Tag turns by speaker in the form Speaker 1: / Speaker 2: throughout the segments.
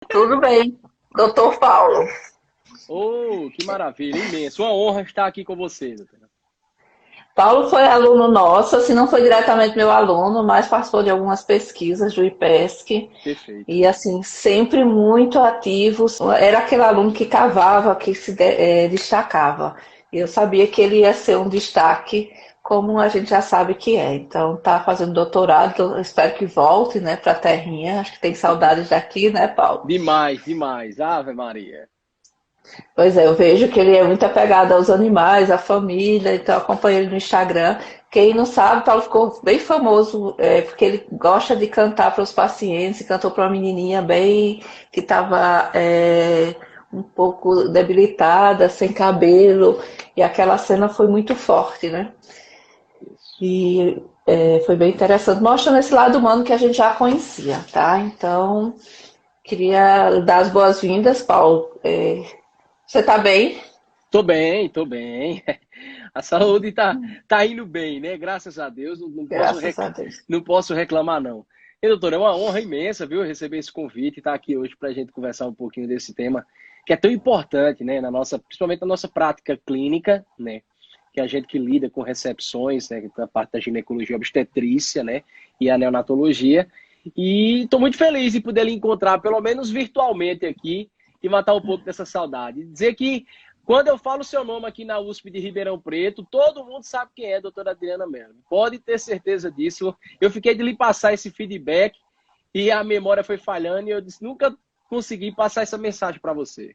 Speaker 1: Tudo bem, doutor Paulo.
Speaker 2: Oh, que maravilha, imenso. Uma honra estar aqui com você, doutora.
Speaker 1: Paulo foi aluno nosso, assim, não foi diretamente meu aluno, mas participou de algumas pesquisas do IPESC
Speaker 2: Perfeito.
Speaker 1: e, assim, sempre muito ativo. Era aquele aluno que cavava, que destacava. E eu sabia que ele ia ser um destaque, como a gente já sabe que é. Então, tá fazendo doutorado, eu espero que volte, né, para a terrinha. Acho que tem saudades daqui, né, Paulo?
Speaker 2: Demais, demais. Ave Maria.
Speaker 1: Pois é, eu vejo que ele é muito apegado aos animais, à família, então eu acompanho ele no Instagram. Quem não sabe, Paulo ficou bem famoso, porque ele gosta de cantar para os pacientes, cantou para uma menininha bem que estava um pouco debilitada, sem cabelo, e aquela cena foi muito forte, né?
Speaker 2: Isso.
Speaker 1: E foi bem interessante, mostrando esse lado humano que a gente já conhecia, tá? Então, queria dar as boas-vindas, Paulo. Você está bem?
Speaker 2: Tô bem, tô bem. A saúde tá indo bem, né? Graças a Deus.
Speaker 1: Graças a Deus.
Speaker 2: Não posso reclamar, não. E, doutora, é uma honra imensa, viu, receber esse convite e estar aqui hoje para a gente conversar um pouquinho desse tema que é tão importante, né, principalmente na nossa prática clínica, né, que é a gente que lida com recepções, né, da parte da ginecologia obstetrícia, né, e a neonatologia. E estou muito feliz em poder lhe encontrar, pelo menos virtualmente aqui, e matar um pouco dessa saudade. Dizer que quando eu falo o seu nome aqui na USP de Ribeirão Preto, todo mundo sabe quem é a doutora Adriana Mello. Pode ter certeza disso. Eu fiquei de lhe passar esse feedback e a memória foi falhando e eu disse, nunca consegui passar essa mensagem para você.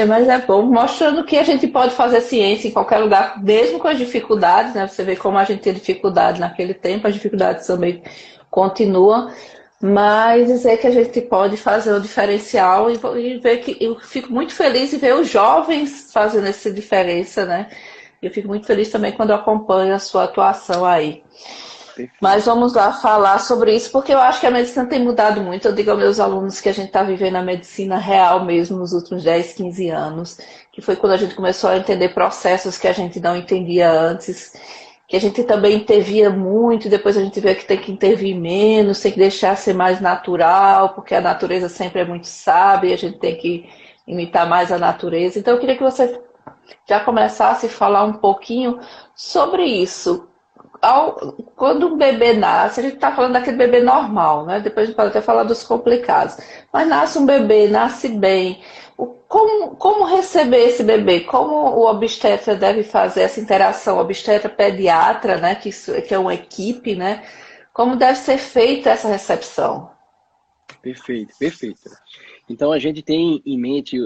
Speaker 1: Mas é bom, mostrando que a gente pode fazer ciência em qualquer lugar, mesmo com as dificuldades, né? Você vê como a gente tinha dificuldade naquele tempo, as dificuldades também continuam, mas dizer que a gente pode fazer o diferencial e ver que eu fico muito feliz em ver os jovens fazendo essa diferença, né? Eu fico muito feliz também quando eu acompanho a sua atuação aí. Mas
Speaker 2: Perfeito.
Speaker 1: vamos lá falar sobre isso, porque eu acho que a medicina tem mudado muito. Eu digo aos meus alunos que a gente está vivendo a medicina real mesmo nos últimos 10, 15 anos, que foi quando a gente começou a entender processos que a gente não entendia antes, que a gente também intervia muito, e depois a gente vê que tem que intervir menos, tem que deixar ser mais natural, porque a natureza sempre é muito sábia, a gente tem que imitar mais a natureza. Então eu queria que você já começasse a falar um pouquinho sobre isso. Quando um bebê nasce, a gente está falando daquele bebê normal, né? Depois a gente pode até falar dos complicados. Mas nasce um bebê, nasce bem. Como receber esse bebê? Como o obstetra deve fazer essa interação obstetra-pediatra, né? Que é uma equipe, né? Como deve ser feita essa recepção?
Speaker 2: Perfeito, perfeito. Então a gente tem em mente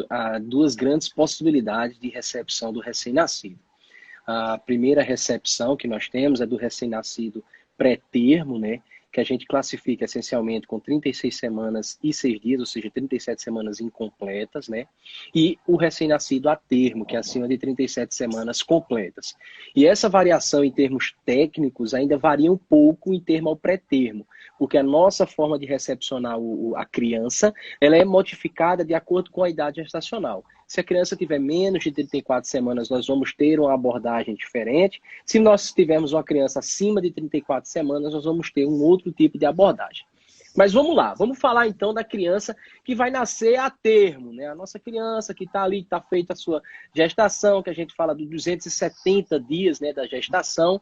Speaker 2: duas grandes possibilidades de recepção do recém-nascido. A primeira recepção que nós temos é do recém-nascido pré-termo, né? Que a gente classifica essencialmente com 36 semanas e 6 dias, ou seja, 37 semanas incompletas, né? E o recém-nascido a termo, que é acima de 37 semanas completas. E essa variação em termos técnicos ainda varia um pouco em termo ao pré-termo, porque a nossa forma de recepcionar a criança, ela é modificada de acordo com a idade gestacional. Se a criança tiver menos de 34 semanas, nós vamos ter uma abordagem diferente. Se nós tivermos uma criança acima de 34 semanas, nós vamos ter um outro tipo de abordagem. Mas vamos lá, vamos falar então da criança que vai nascer a termo, né? A nossa criança que está ali, que está feita a sua gestação, que a gente fala dos 270 dias, né, da gestação,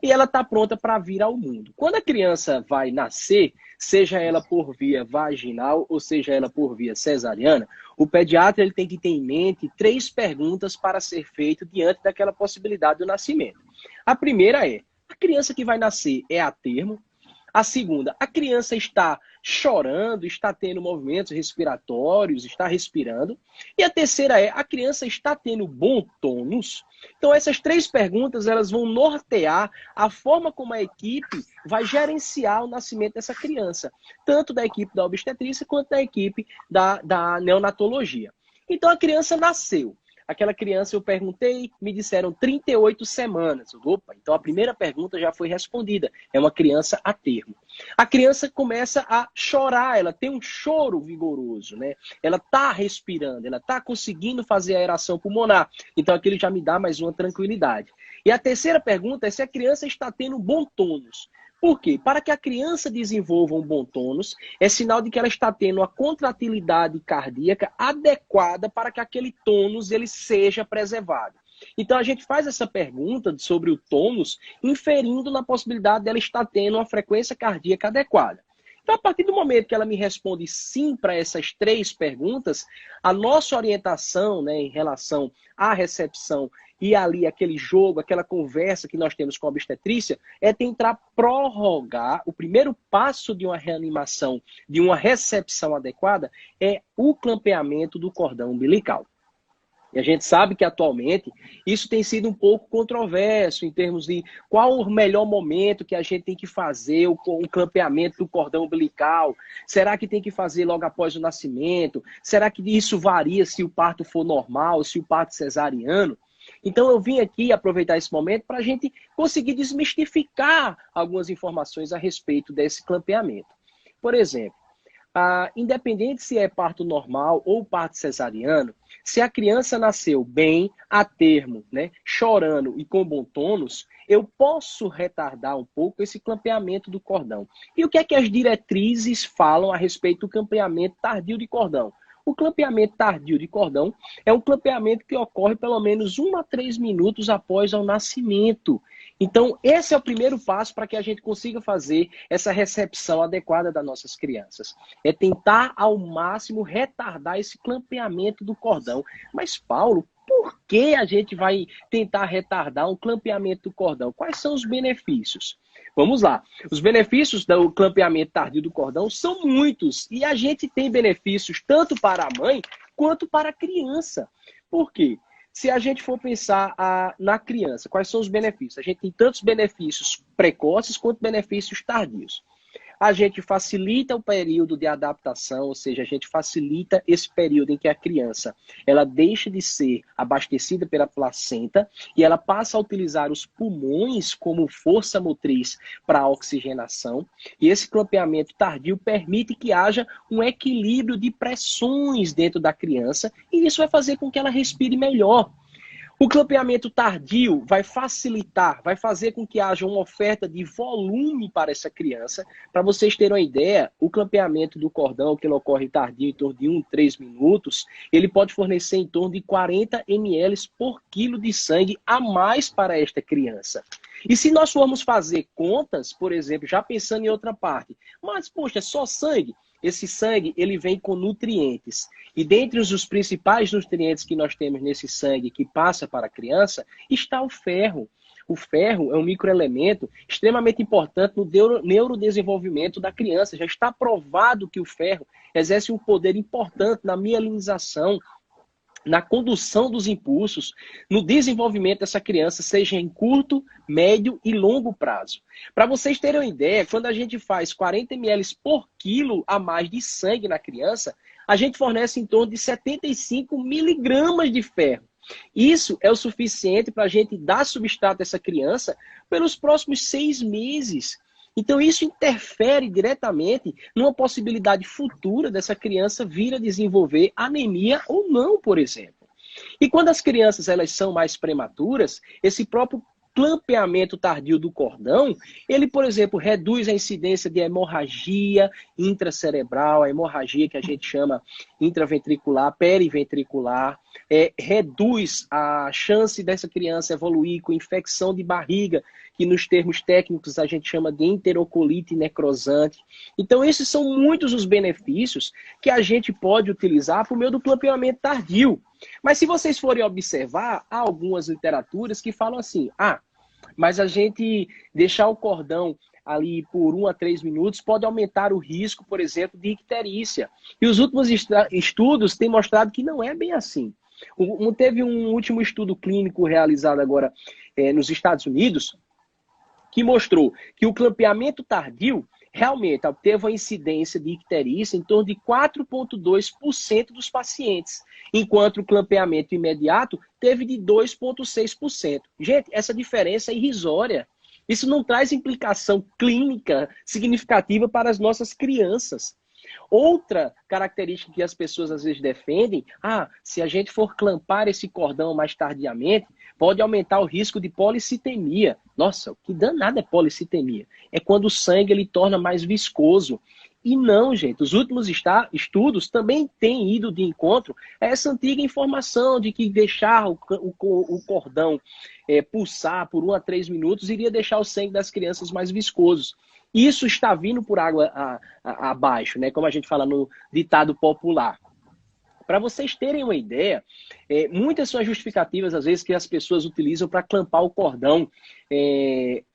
Speaker 2: e ela está pronta para vir ao mundo. Quando a criança vai nascer, seja ela por via vaginal ou seja ela por via cesariana, o pediatra ele tem que ter em mente três perguntas para ser feito diante daquela possibilidade do nascimento. A primeira é: a criança que vai nascer é a termo? A segunda, a criança está chorando, está tendo movimentos respiratórios, está respirando. E a terceira é, a criança está tendo bom tônus? Então essas três perguntas, elas vão nortear a forma como a equipe vai gerenciar o nascimento dessa criança, tanto da equipe da obstetrícia quanto da equipe da neonatologia. Então a criança nasceu. Aquela criança eu perguntei, me disseram 38 semanas. Opa, então a primeira pergunta já foi respondida. É uma criança a termo. A criança começa a chorar, ela tem um choro vigoroso, né? Ela está respirando, ela está conseguindo fazer a aeração pulmonar. Então aquilo já me dá mais uma tranquilidade. E a terceira pergunta é se a criança está tendo bom tônus. Por quê? Para que a criança desenvolva um bom tônus, é sinal de que ela está tendo uma contratilidade cardíaca adequada para que aquele tônus ele seja preservado. Então a gente faz essa pergunta sobre o tônus, inferindo na possibilidade dela estar tendo uma frequência cardíaca adequada. Então, a partir do momento que ela me responde sim para essas 3 perguntas, a nossa orientação, né, em relação à recepção e ali aquele jogo, aquela conversa que nós temos com a obstetrícia, é tentar prorrogar. O primeiro passo de uma reanimação, de uma recepção adequada, é o clampeamento do cordão umbilical. E a gente sabe que atualmente isso tem sido um pouco controverso em termos de qual o melhor momento que a gente tem que fazer o clampeamento do cordão umbilical. Será que tem que fazer logo após o nascimento? Será que isso varia se o parto for normal, se o parto cesariano? Então eu vim aqui aproveitar esse momento para a gente conseguir desmistificar algumas informações a respeito desse clampeamento. Por exemplo, independente se é parto normal ou parto cesariano, se a criança nasceu bem, a termo, né, chorando e com bom tônus, eu posso retardar um pouco esse clampeamento do cordão. E o que é que as diretrizes falam a respeito do clampeamento tardio de cordão? O clampeamento tardio de cordão é um clampeamento que ocorre pelo menos 1 a 3 minutos após o nascimento. Então, esse é o primeiro passo para que a gente consiga fazer essa recepção adequada das nossas crianças. É tentar, ao máximo, retardar esse clampeamento do cordão. Mas, Paulo, por que a gente vai tentar retardar um clampeamento do cordão? Quais são os benefícios? Vamos lá. Os benefícios do clampeamento tardio do cordão são muitos. E a gente tem benefícios tanto para a mãe quanto para a criança. Por quê? Se a gente for pensar na criança, quais são os benefícios? A gente tem tantos benefícios precoces quanto benefícios tardios. A gente facilita o período de adaptação, ou seja, a gente facilita esse período em que a criança ela deixa de ser abastecida pela placenta e ela passa a utilizar os pulmões como força motriz para a oxigenação. E esse clampeamento tardio permite que haja um equilíbrio de pressões dentro da criança e isso vai fazer com que ela respire melhor. O clampeamento tardio vai facilitar, vai fazer com que haja uma oferta de volume para essa criança. Para vocês terem uma ideia, o clampeamento do cordão, que ele ocorre tardio em torno de 1 a 3 minutos, ele pode fornecer em torno de 40 ml por quilo de sangue a mais para esta criança. E se nós formos fazer contas, por exemplo, já pensando em outra parte, mas, poxa, é só sangue? Esse sangue, ele vem com nutrientes. E dentre os principais nutrientes que nós temos nesse sangue que passa para a criança, está o ferro. O ferro é um microelemento extremamente importante no neurodesenvolvimento da criança. Já está provado que o ferro exerce um poder importante na mielinização, na condução dos impulsos, no desenvolvimento dessa criança, seja em curto, médio e longo prazo. Para vocês terem uma ideia, quando a gente faz 40 ml por quilo a mais de sangue na criança, a gente fornece em torno de 75 miligramas de ferro. Isso é o suficiente para a gente dar substrato a essa criança pelos próximos 6 meses. Então isso interfere diretamente numa possibilidade futura dessa criança vir a desenvolver anemia ou não, por exemplo. E quando as crianças elas são mais prematuras, esse próprio clampeamento tardio do cordão, ele, por exemplo, reduz a incidência de hemorragia intracerebral, a hemorragia que a gente chama intraventricular, periventricular, reduz a chance dessa criança evoluir com infecção de barriga, que nos termos técnicos a gente chama de enterocolite necrosante. Então esses são muitos os benefícios que a gente pode utilizar por meio do clampeamento tardio. Mas se vocês forem observar, há algumas literaturas que falam assim, mas a gente deixar o cordão ali por 1 a 3 minutos pode aumentar o risco, por exemplo, de icterícia. E os últimos estudos têm mostrado que não é bem assim. Teve um último estudo clínico realizado agora nos Estados Unidos, que mostrou que o clampeamento tardio realmente teve uma incidência de icterícia em torno de 4,2% dos pacientes, enquanto o clampeamento imediato teve de 2,6%. Gente, essa diferença é irrisória. Isso não traz implicação clínica significativa para as nossas crianças. Outra característica que as pessoas às vezes defendem, se a gente for clampar esse cordão mais tardiamente, pode aumentar o risco de policitemia. Nossa, o que danado é policitemia? É quando o sangue ele torna mais viscoso. E não, gente, os últimos estudos também têm ido de encontro a essa antiga informação de que deixar o cordão pulsar por 1 a 3 minutos iria deixar o sangue das crianças mais viscosos. Isso está vindo por água abaixo, né? Como a gente fala no ditado popular. Para vocês terem uma ideia, muitas são as justificativas, às vezes, que as pessoas utilizam para clampar o cordão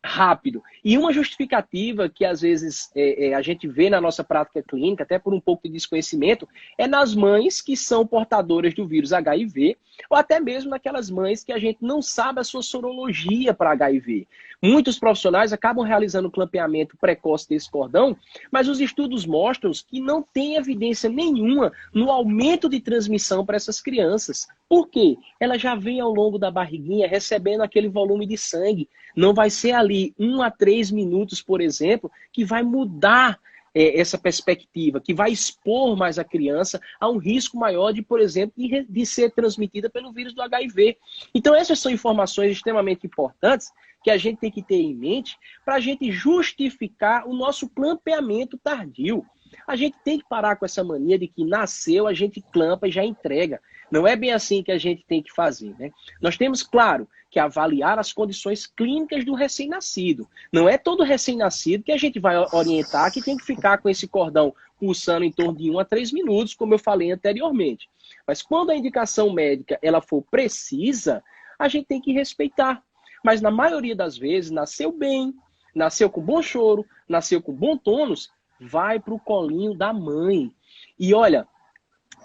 Speaker 2: rápido. E uma justificativa que, às vezes, a gente vê na nossa prática clínica, até por um pouco de desconhecimento, é nas mães que são portadoras do vírus HIV, ou até mesmo naquelas mães que a gente não sabe a sua sorologia para HIV. Muitos profissionais acabam realizando o clampeamento precoce desse cordão, mas os estudos mostram que não tem evidência nenhuma no aumento de transmissão para essas crianças. Por quê? Ela já vem ao longo da barriguinha recebendo aquele volume de sangue. Não vai ser ali 1 a 3 minutos, por exemplo, que vai mudar essa perspectiva, que vai expor mais a criança a um risco maior de, por exemplo, de ser transmitida pelo vírus do HIV. Então essas são informações extremamente importantes que a gente tem que ter em mente para a gente justificar o nosso clampeamento tardio. A gente tem que parar com essa mania de que nasceu, a gente clampa e já entrega. Não é bem assim que a gente tem que fazer, né? Nós temos, claro, que avaliar as condições clínicas do recém-nascido. Não é todo recém-nascido que a gente vai orientar que tem que ficar com esse cordão pulsando em torno de 1 a 3 minutos, como eu falei anteriormente. Mas quando a indicação médica ela for precisa, a gente tem que respeitar. Mas na maioria das vezes, nasceu bem, nasceu com bom choro, nasceu com bom tônus, vai para o colinho da mãe. E olha,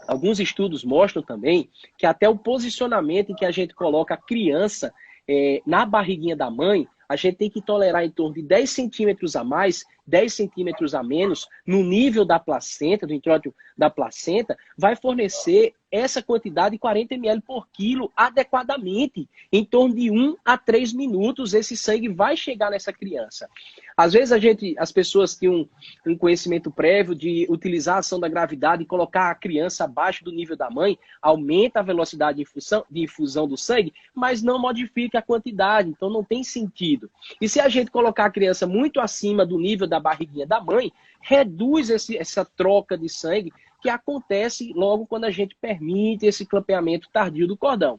Speaker 2: alguns estudos mostram também que até o posicionamento em que a gente coloca a criança na barriguinha da mãe, a gente tem que tolerar em torno de 10 centímetros a mais, 10 centímetros a menos, no nível da placenta, do intróito da placenta, vai fornecer essa quantidade de 40 ml por quilo adequadamente. Em torno de 1 a 3 minutos, esse sangue vai chegar nessa criança. Às vezes as pessoas têm um conhecimento prévio de utilizar a ação da gravidade e colocar a criança abaixo do nível da mãe, aumenta a velocidade de infusão do sangue, mas não modifica a quantidade, então não tem sentido. E se a gente colocar a criança muito acima do nível da barriguinha da mãe, reduz essa troca de sangue que acontece logo quando a gente permite esse clampeamento tardio do cordão.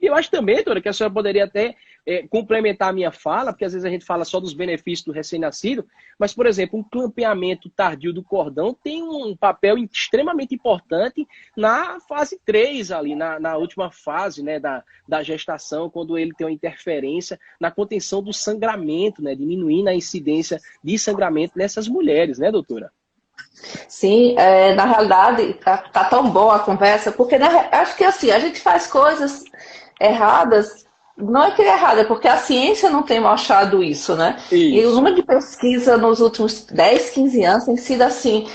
Speaker 2: E eu acho também, doutora, que a senhora poderia até complementar a minha fala, porque às vezes a gente fala só dos benefícios do recém-nascido, mas, por exemplo, um clampeamento tardio do cordão tem um papel extremamente importante na fase 3, ali, na última fase, né, da gestação, quando ele tem uma interferência na contenção do sangramento, né, diminuindo a incidência de sangramento nessas mulheres, né, doutora?
Speaker 1: Sim, na realidade, tá tão boa a conversa, porque acho que assim, a gente faz coisas erradas, não é que é errada, é porque a ciência não tem mostrado isso, né? Isso. E o número de pesquisa nos últimos 10, 15 anos tem sido assim,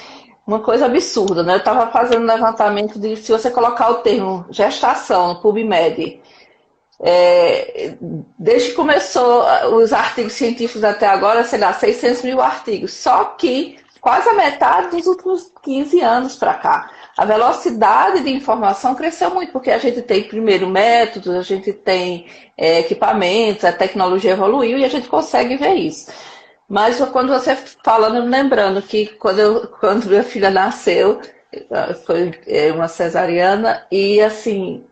Speaker 1: uma coisa absurda, né? Eu estava fazendo um levantamento de se você colocar o termo gestação no PubMed, desde que começou os artigos científicos até agora, sei lá, 600 mil artigos, só que quase a metade dos últimos 15 anos para cá. A velocidade de informação cresceu muito, porque a gente tem, primeiro, métodos, a gente tem equipamentos, a tecnologia evoluiu e a gente consegue ver isso. Mas quando você falando, lembrando que quando minha filha nasceu, foi uma cesariana, e assim,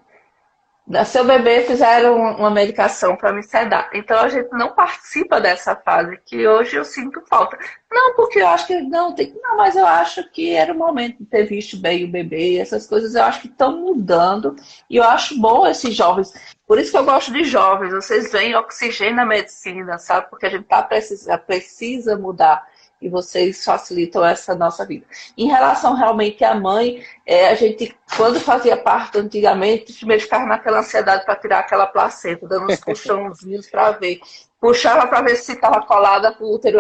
Speaker 1: nasceu o bebê, fizeram uma medicação para me sedar. Então a gente não participa dessa fase, que hoje eu sinto falta. Não, porque eu acho que não, mas eu acho que era o momento de ter visto bem o bebê, essas coisas eu acho que estão mudando, e eu acho bom esses jovens. Por isso que eu gosto de jovens, vocês veem oxigênio na medicina, sabe? Porque a gente precisa mudar. E vocês facilitam essa nossa vida. Em relação realmente à mãe, a gente, quando fazia parto antigamente, primeiro ficava naquela ansiedade para tirar aquela placenta, dando uns puxãozinhos para ver. Puxava para ver se estava colada para o útero,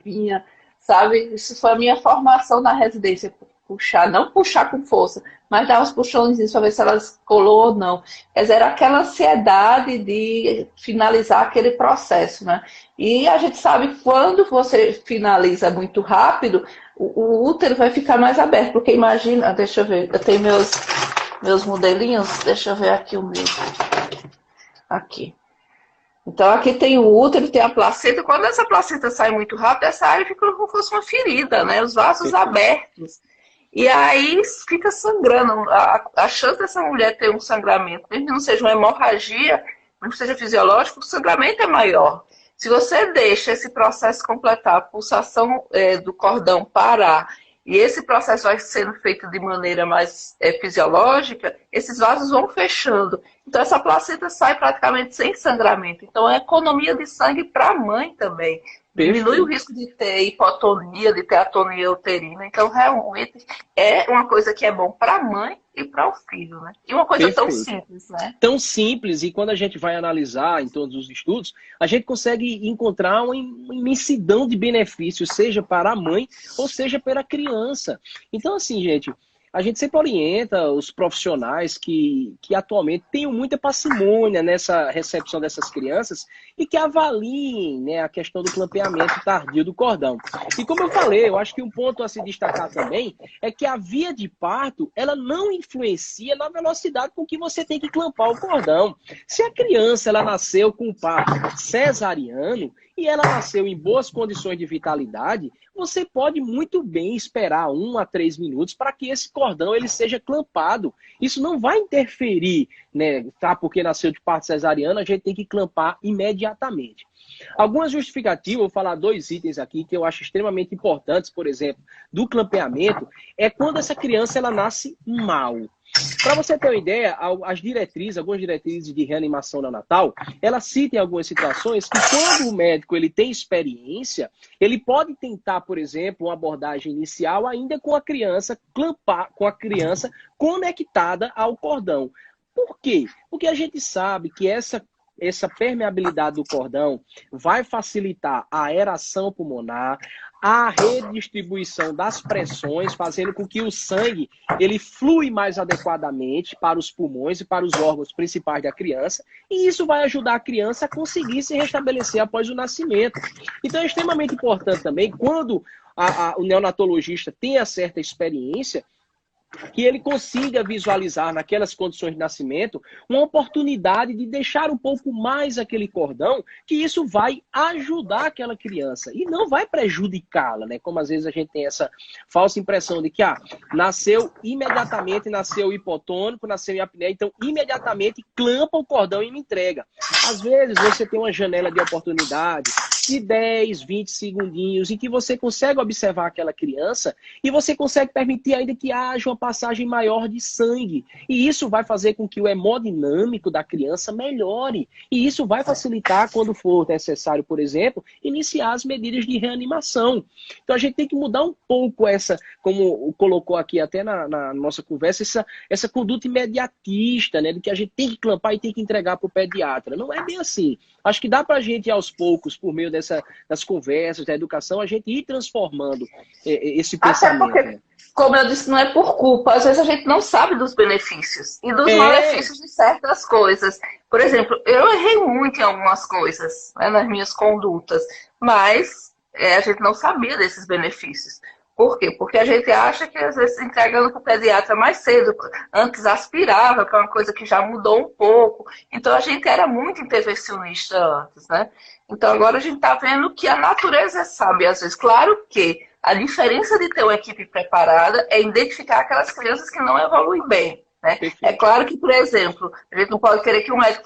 Speaker 1: vinha, sabe? Isso foi a minha formação na residência. Puxar, não puxar com força, mas dar uns puxõezinhos para ver se elas colou ou não. Quer dizer, era aquela ansiedade de finalizar aquele processo, né? E a gente sabe que quando você finaliza muito rápido, o útero vai ficar mais aberto, porque imagina, deixa eu ver, eu tenho meus modelinhos, deixa eu ver aqui o meu. Aqui. Então aqui tem o útero, tem a placenta. Quando essa placenta sai muito rápido, essa área fica como se fosse uma ferida, né? Os vasos abertos. E aí fica sangrando. A chance dessa mulher ter um sangramento, mesmo que não seja uma hemorragia, mesmo que seja fisiológico, o sangramento é maior. Se você deixa esse processo completar, a pulsação do cordão parar, e esse processo vai sendo feito de maneira mais fisiológica, esses vasos vão fechando. Então, essa placenta sai praticamente sem sangramento. Então, é economia de sangue para a mãe também. Diminui o risco de ter hipotonia, de ter atonia uterina. Então, realmente, é uma coisa que é bom para a mãe e para o filho, né? E uma coisa tão simples, né?
Speaker 2: Tão simples, e quando a gente vai analisar em todos os estudos, a gente consegue encontrar uma imensidão de benefícios, seja para a mãe ou seja para a criança. Então, assim, gente, a gente sempre orienta os profissionais que atualmente tenham muita parcimônia nessa recepção dessas crianças e que avaliem, né, a questão do clampeamento tardio do cordão. E como eu falei, eu acho que um ponto a se destacar também é que a via de parto, ela não influencia na velocidade com que você tem que clampar o cordão. Se a criança ela nasceu com parto cesariano e ela nasceu em boas condições de vitalidade, você pode muito bem esperar 1 a 3 minutos para que esse cordão ele seja clampado. Isso não vai interferir, né? Tá? Porque nasceu de parto cesariano, a gente tem que clampar imediatamente. Algumas justificativas, vou falar 2 itens aqui que eu acho extremamente importantes, por exemplo, do clampeamento, é quando essa criança ela nasce mal. Para você ter uma ideia, algumas diretrizes de reanimação neonatal, elas citam algumas situações que quando o médico ele tem experiência, ele pode tentar, por exemplo, uma abordagem inicial ainda com a criança clampar, com a criança conectada ao cordão. Por quê? Porque a gente sabe que essa permeabilidade do cordão vai facilitar a aeração pulmonar, a redistribuição das pressões, fazendo com que o sangue ele flui mais adequadamente para os pulmões e para os órgãos principais da criança, e isso vai ajudar a criança a conseguir se restabelecer após o nascimento. Então é extremamente importante também, quando o neonatologista tenha certa experiência, que ele consiga visualizar naquelas condições de nascimento uma oportunidade de deixar um pouco mais aquele cordão, que isso vai ajudar aquela criança e não vai prejudicá-la, né? Como às vezes a gente tem essa falsa impressão de que nasceu imediatamente, nasceu hipotônico, nasceu em apneia, então imediatamente clampa o cordão e me entrega. Às vezes você tem uma janela de oportunidade de 10, 20 segundinhos em que você consegue observar aquela criança e você consegue permitir ainda que haja uma passagem maior de sangue. E isso vai fazer com que o hemodinâmico da criança melhore. E isso vai facilitar, quando for necessário, por exemplo, iniciar as medidas de reanimação. Então a gente tem que mudar um pouco essa, como colocou aqui até na nossa conversa, essa conduta imediatista, né, de que a gente tem que clampar e tem que entregar para o pediatra. Não é bem assim. Acho que dá para a gente, aos poucos, por meio das conversas, da educação, a gente ir transformando esse pensamento.
Speaker 1: Até porque, como eu disse, não é por culpa. Às vezes a gente não sabe dos benefícios e dos malefícios de certas coisas. Por exemplo, eu errei muito em algumas coisas, né, nas minhas condutas, mas a gente não sabia desses benefícios. Por quê? Porque a gente acha que, às vezes, entregando para o pediatra mais cedo, antes aspirava, que é uma coisa que já mudou um pouco. Então, a gente era muito intervencionista antes, né? Então, agora a gente está vendo que a natureza sabe, às vezes. Claro que a diferença de ter uma equipe preparada é identificar aquelas crianças que não evoluem bem, né? É claro que, por exemplo, a gente não pode querer que o médico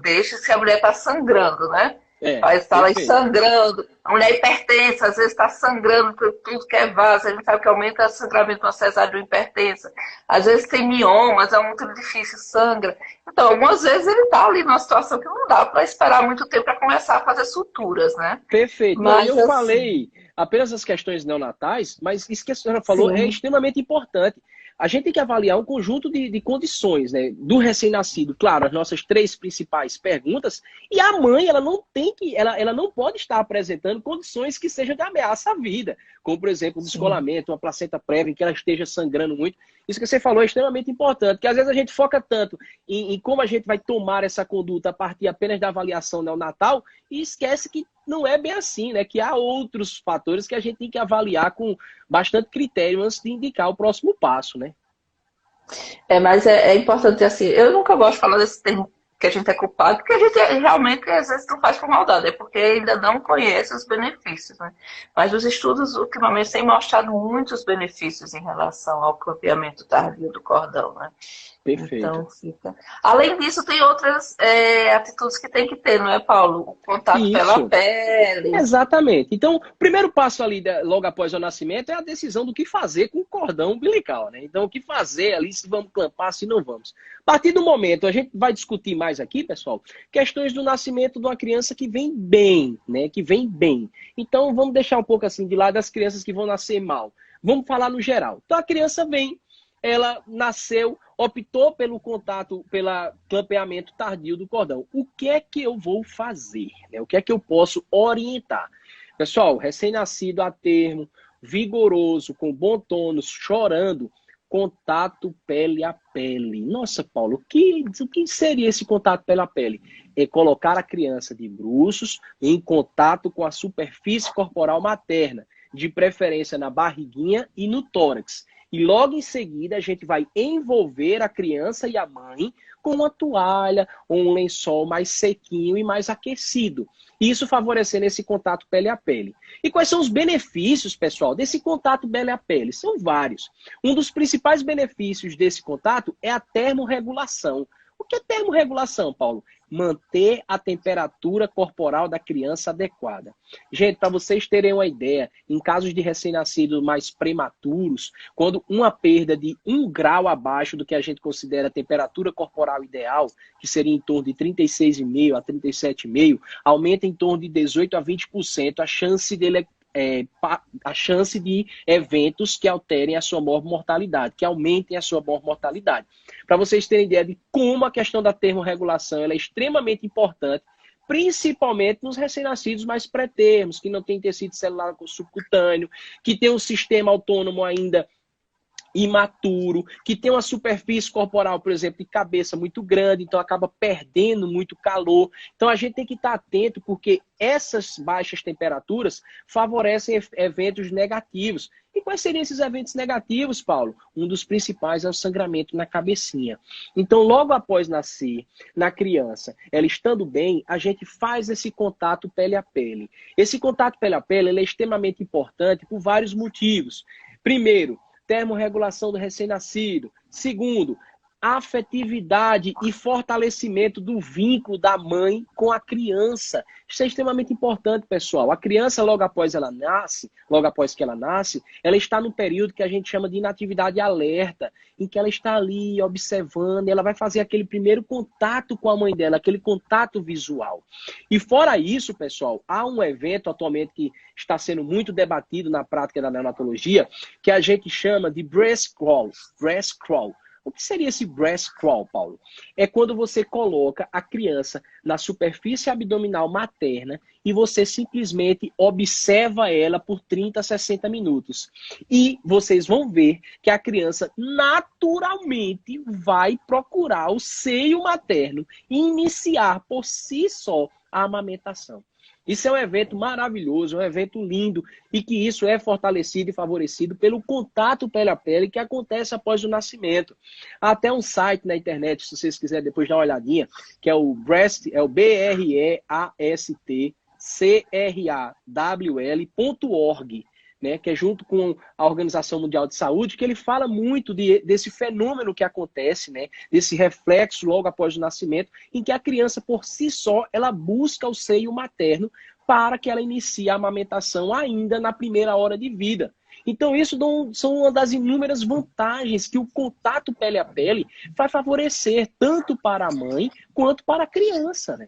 Speaker 1: deixe se a mulher está sangrando, né? Está lá sangrando, a mulher hipertensa, às vezes está sangrando por tudo que é vaso, a gente sabe que aumenta o sangramento na cesárea do hipertensa, às vezes tem miomas, é muito difícil, sangra. Então, algumas vezes ele está ali numa situação que não dá para esperar muito tempo para começar a fazer suturas, né?
Speaker 2: Perfeito. Mas eu falei apenas as questões neonatais, mas isso que a senhora falou é extremamente importante. A gente tem que avaliar um conjunto de condições, né, do recém-nascido. Claro, as nossas 3 principais perguntas. E a mãe, ela não pode estar apresentando condições que sejam de ameaça à vida. Como, por exemplo, um descolamento, uma placenta prévia em que ela esteja sangrando muito. Isso que você falou é extremamente importante, porque às vezes a gente foca tanto em como a gente vai tomar essa conduta a partir apenas da avaliação neonatal e esquece que não é bem assim, né? Que há outros fatores que a gente tem que avaliar com bastante critério antes de indicar o próximo passo, né?
Speaker 1: Mas é importante assim, eu nunca gosto de falar desse termo que a gente é culpado, porque a gente realmente às vezes não faz por maldade, é porque ainda não conhece os benefícios, né? Mas os estudos ultimamente têm mostrado muitos benefícios em relação ao clareamento tardio do cordão, né?
Speaker 2: Perfeito.
Speaker 1: Então fica. Além disso, tem outras atitudes que tem que ter, não é, Paulo? O contato pela
Speaker 2: Isso.
Speaker 1: pele.
Speaker 2: Exatamente. Então, o primeiro passo ali, logo após o nascimento, é a decisão do que fazer com o cordão umbilical, né? Então, o que fazer ali, se vamos clampar, se não vamos. A partir do momento, a gente vai discutir mais aqui, pessoal, questões do nascimento de uma criança que vem bem, né? Que vem bem. Então, vamos deixar um pouco assim de lado as crianças que vão nascer mal. Vamos falar no geral. Então, a criança vem, ela nasceu, optou pelo contato, pelo clampeamento tardio do cordão. O que é que eu vou fazer? Né? O que é que eu posso orientar? Pessoal, recém-nascido a termo, vigoroso, com bom tônus, chorando, contato pele a pele. Nossa, Paulo, o que seria esse contato pele a pele? É colocar a criança de bruços em contato com a superfície corporal materna, de preferência na barriguinha e no tórax. E logo em seguida a gente vai envolver a criança e a mãe com uma toalha ou um lençol mais sequinho e mais aquecido. Isso favorecendo esse contato pele a pele. E quais são os benefícios, pessoal, desse contato pele a pele? São vários. Um dos principais benefícios desse contato é a termorregulação. O que é termorregulação, Paulo? Manter a temperatura corporal da criança adequada. Gente, para vocês terem uma ideia, em casos de recém-nascidos mais prematuros, quando uma perda de 1 grau abaixo do que a gente considera a temperatura corporal ideal, que seria em torno de 36,5 a 37,5, aumenta em torno de 18 a 20% a chance dele a chance de eventos que alterem a sua mortalidade, que aumentem a sua mortalidade. Para vocês terem ideia de como a questão da termorregulação ela é extremamente importante, principalmente nos recém-nascidos mais pré-termos, que não tem tecido celular subcutâneo, que tem um sistema autônomo ainda imaturo, que tem uma superfície corporal, por exemplo, de cabeça muito grande, então acaba perdendo muito calor. Então a gente tem que estar atento, porque essas baixas temperaturas favorecem eventos negativos. E quais seriam esses eventos negativos, Paulo? Um dos principais é o sangramento na cabecinha. Então, logo após nascer, na criança, ela estando bem, a gente faz esse contato pele a pele. Esse contato pele a pele ele é extremamente importante por vários motivos. Primeiro, termorregulação do recém-nascido. Segundo, afetividade e fortalecimento do vínculo da mãe com a criança. Isso é extremamente importante, pessoal. A criança, logo após que ela nasce, ela está no período que a gente chama de inatividade alerta, em que ela está ali observando, ela vai fazer aquele primeiro contato com a mãe dela, aquele contato visual. E fora isso, pessoal, há um evento atualmente que está sendo muito debatido na prática da neonatologia, que a gente chama de breast crawl. Breast crawl. O que seria esse breast crawl, Paulo? É quando você coloca a criança na superfície abdominal materna e você simplesmente observa ela por 30 a 60 minutos. E vocês vão ver que a criança naturalmente vai procurar o seio materno e iniciar por si só a amamentação. Isso é um evento maravilhoso, um evento lindo, e que isso é fortalecido e favorecido pelo contato pele a pele que acontece após o nascimento. Há até um site na internet, se vocês quiserem depois dar uma olhadinha, que é o BREASTCRAWL.org, né, que é junto com a Organização Mundial de Saúde, que ele fala muito desse fenômeno que acontece, né, desse reflexo logo após o nascimento, em que a criança, por si só, ela busca o seio materno para que ela inicie a amamentação ainda na primeira hora de vida. Então, isso são uma das inúmeras vantagens que o contato pele a pele vai favorecer tanto para a mãe quanto para a criança, né?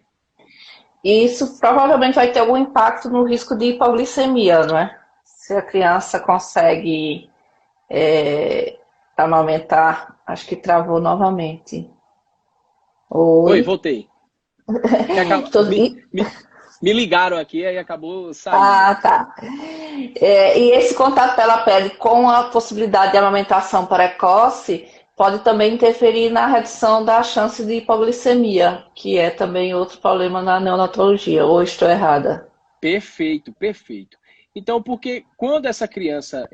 Speaker 1: Isso provavelmente vai ter algum impacto no risco de hipoglicemia, não é? Se a criança consegue amamentar, acho que travou novamente.
Speaker 2: Oi,
Speaker 1: Oi.
Speaker 2: voltei. Me ligaram aqui e acabou saindo.
Speaker 1: Ah, tá. E esse contato pela pele com a possibilidade de amamentação precoce pode também interferir na redução da chance de hipoglicemia, que é também outro problema na neonatologia, ou estou errada?
Speaker 2: Perfeito, perfeito. Então, porque quando essa criança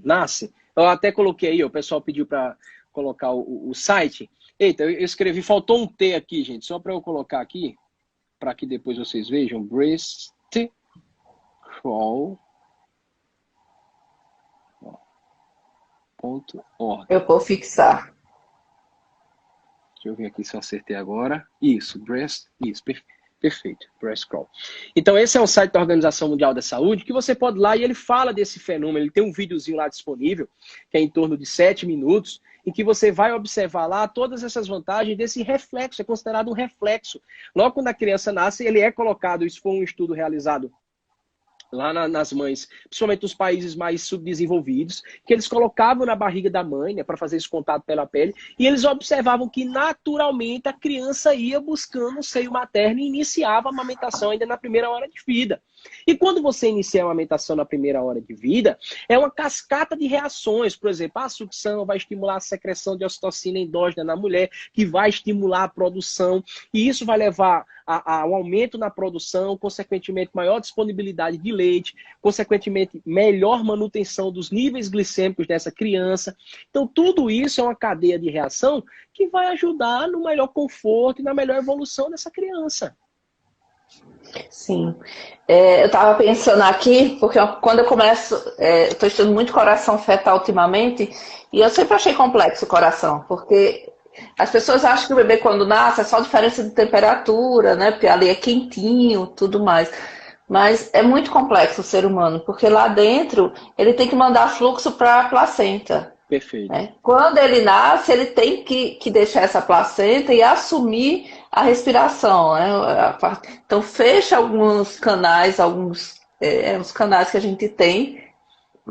Speaker 2: nasce, eu até coloquei aí, o pessoal pediu para colocar o site. Eita, eu escrevi, faltou um T aqui, gente, só para eu colocar aqui, para que depois vocês vejam, breast crawl. .org.
Speaker 1: Eu vou fixar.
Speaker 2: Deixa eu ver aqui se eu acertei agora. Isso, perfeito, Breast Crawl. Então esse é um site da Organização Mundial da Saúde que você pode ir lá e ele fala desse fenômeno. Ele tem um videozinho lá disponível, que é em torno de 7 minutos, em que você vai observar lá todas essas vantagens desse reflexo, é considerado um reflexo. Logo quando a criança nasce, ele é colocado, isso foi um estudo realizado lá nas mães, principalmente nos países mais subdesenvolvidos, que eles colocavam na barriga da mãe, né, para fazer esse contato pela pele, e eles observavam que naturalmente a criança ia buscando o seio materno e iniciava a amamentação ainda na primeira hora de vida. E quando você inicia a amamentação na primeira hora de vida, é uma cascata de reações. Por exemplo, a sucção vai estimular a secreção de ocitocina endógena na mulher, que vai estimular a produção, e isso vai levar ao aumento na produção, consequentemente maior disponibilidade de leite, consequentemente melhor manutenção dos níveis glicêmicos dessa criança. Então tudo isso é uma cadeia de reação que vai ajudar no melhor conforto e na melhor evolução dessa criança.
Speaker 1: Sim. Eu estava pensando aqui, porque quando eu começo, estou estudando muito coração fetal ultimamente, e eu sempre achei complexo o coração, porque as pessoas acham que o bebê quando nasce é só diferença de temperatura, né? Porque ali é quentinho, tudo mais. Mas é muito complexo o ser humano, porque lá dentro ele tem que mandar fluxo para a placenta.
Speaker 2: Perfeito.
Speaker 1: Né? Quando ele nasce, ele tem que deixar essa placenta e assumir a respiração. Né? Então fecha alguns canais, os canais que a gente tem,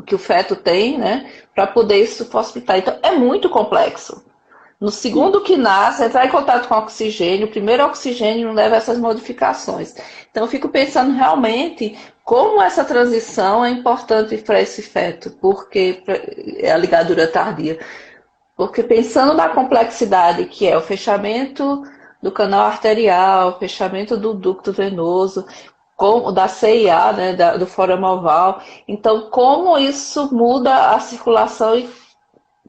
Speaker 1: que o feto tem, né? Para poder isso possibilitar. Então é muito complexo. No segundo que nasce, entrar em contato com o oxigênio, o primeiro oxigênio leva a essas modificações. Então, eu fico pensando realmente como essa transição é importante para esse feto, porque é a ligadura tardia. Porque pensando na complexidade que é o fechamento do canal arterial, o fechamento do ducto venoso, como da CIA, né, do forama oval, então como isso muda a circulação e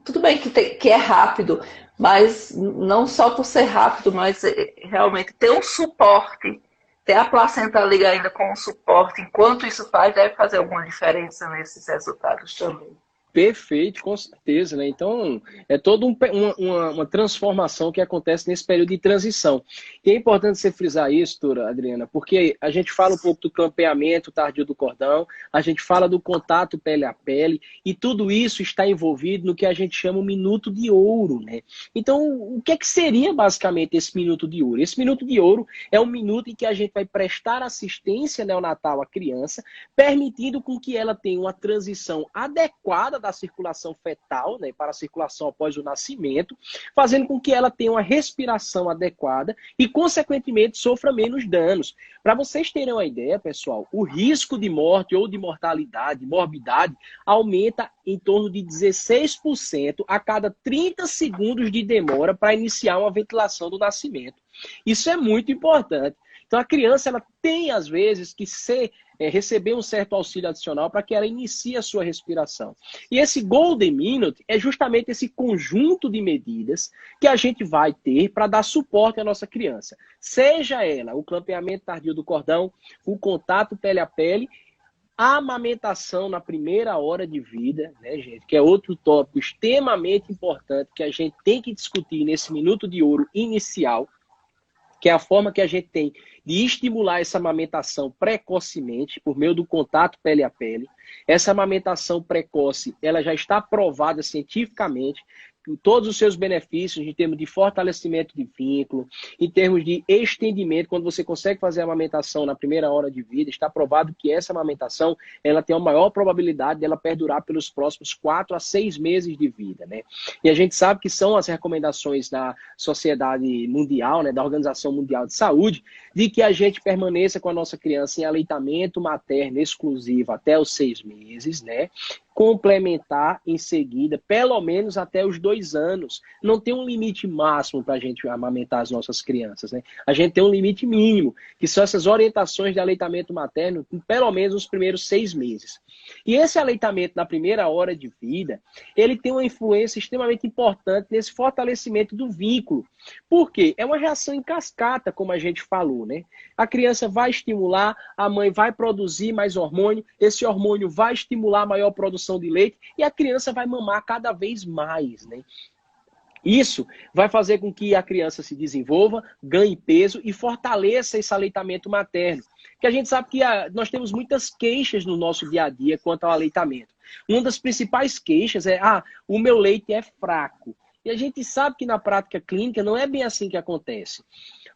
Speaker 1: tudo bem que é rápido, mas não só por ser rápido, mas realmente ter um suporte, ter a placenta ali ainda com um suporte, enquanto isso faz, deve fazer alguma diferença nesses resultados também.
Speaker 2: Perfeito, com certeza, né? Então, é toda uma transformação que acontece nesse período de transição. E é importante você frisar isso, doutora Adriana, porque a gente fala um pouco do clampeamento tardio do cordão, a gente fala do contato pele a pele, e tudo isso está envolvido no que a gente chama o minuto de ouro, né? Então, o que é que seria basicamente esse minuto de ouro? Esse minuto de ouro é um minuto em que a gente vai prestar assistência neonatal à criança, permitindo com que ela tenha uma transição adequada da circulação fetal, né, para a circulação após o nascimento, fazendo com que ela tenha uma respiração adequada e, consequentemente, sofra menos danos. Para vocês terem uma ideia, pessoal, o risco de morte ou de mortalidade, morbidade, aumenta em torno de 16% a cada 30 segundos de demora para iniciar uma ventilação do nascimento. Isso é muito importante. Então, a criança ela tem, às vezes, que receber um certo auxílio adicional para que ela inicie a sua respiração. E esse Golden Minute é justamente esse conjunto de medidas que a gente vai ter para dar suporte à nossa criança. Seja ela o clampeamento tardio do cordão, o contato pele a pele, a amamentação na primeira hora de vida, né, gente? Que é outro tópico extremamente importante que a gente tem que discutir nesse minuto de ouro inicial, que é a forma que a gente tem de estimular essa amamentação precocemente, por meio do contato pele a pele. Essa amamentação precoce, ela já está provada cientificamente, todos os seus benefícios em termos de fortalecimento de vínculo, em termos de estendimento, quando você consegue fazer a amamentação na primeira hora de vida, está provado que essa amamentação ela tem a maior probabilidade dela perdurar pelos próximos 4 a 6 meses de vida, né? E a gente sabe que são as recomendações da Sociedade Mundial, né, da Organização Mundial de Saúde, de que a gente permaneça com a nossa criança em aleitamento materno exclusivo até os 6 meses, né? complementar em seguida, pelo menos até os 2 anos. Não tem um limite máximo para a gente amamentar as nossas crianças, né? A gente tem um limite mínimo, que são essas orientações de aleitamento materno, pelo menos os primeiros 6 meses. E esse aleitamento na primeira hora de vida, ele tem uma influência extremamente importante nesse fortalecimento do vínculo. Por quê? É uma reação em cascata, como a gente falou, né? A criança vai estimular, a mãe vai produzir mais hormônio, esse hormônio vai estimular a maior produção de leite e a criança vai mamar cada vez mais, né? Isso vai fazer com que a criança se desenvolva, ganhe peso e fortaleça esse aleitamento materno. Que a gente sabe que nós temos muitas queixas no nosso dia a dia quanto ao aleitamento. Uma das principais queixas é, o meu leite é fraco. E a gente sabe que na prática clínica não é bem assim que acontece.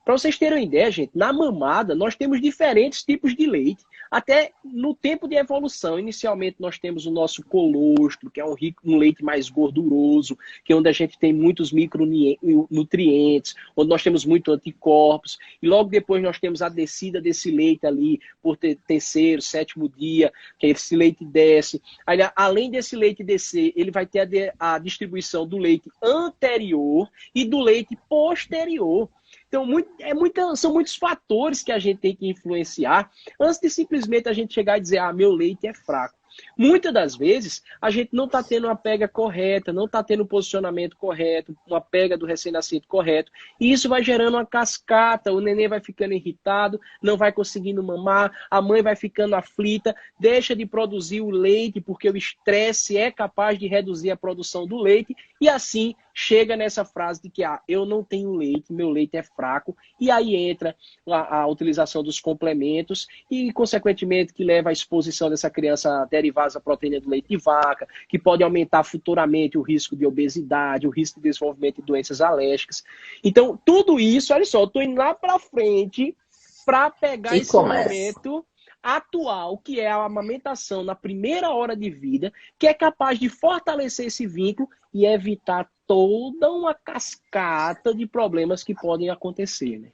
Speaker 2: Para vocês terem uma ideia, gente, na mamada nós temos diferentes tipos de leite. Até no tempo de evolução, inicialmente nós temos o nosso colostro, que é um leite mais gorduroso, que é onde a gente tem muitos micronutrientes, onde nós temos muito anticorpos. E logo depois nós temos a descida desse leite ali por terceiro, sétimo dia, que esse leite desce. Aí, além desse leite descer, ele vai ter a distribuição do leite anterior e do leite posterior. Então, são muitos fatores que a gente tem que influenciar antes de simplesmente a gente chegar e dizer, meu leite é fraco. Muitas das vezes, a gente não está tendo uma pega correta, não está tendo um posicionamento correto, uma pega do recém-nascido correto, e isso vai gerando uma cascata, o neném vai ficando irritado, não vai conseguindo mamar, a mãe vai ficando aflita, deixa de produzir o leite, porque o estresse é capaz de reduzir a produção do leite, e assim chega nessa frase de que eu não tenho leite, meu leite é fraco, e aí entra a utilização dos complementos e, consequentemente, que leva à exposição dessa criança a derivados da proteína do leite de vaca, que pode aumentar futuramente o risco de obesidade, o risco de desenvolvimento de doenças alérgicas. Então, tudo isso, olha só, eu estou indo lá para frente para pegar esse momento atual, que é a amamentação na primeira hora de vida, que é capaz de fortalecer esse vínculo e evitar toda uma cascata de problemas que podem acontecer, né?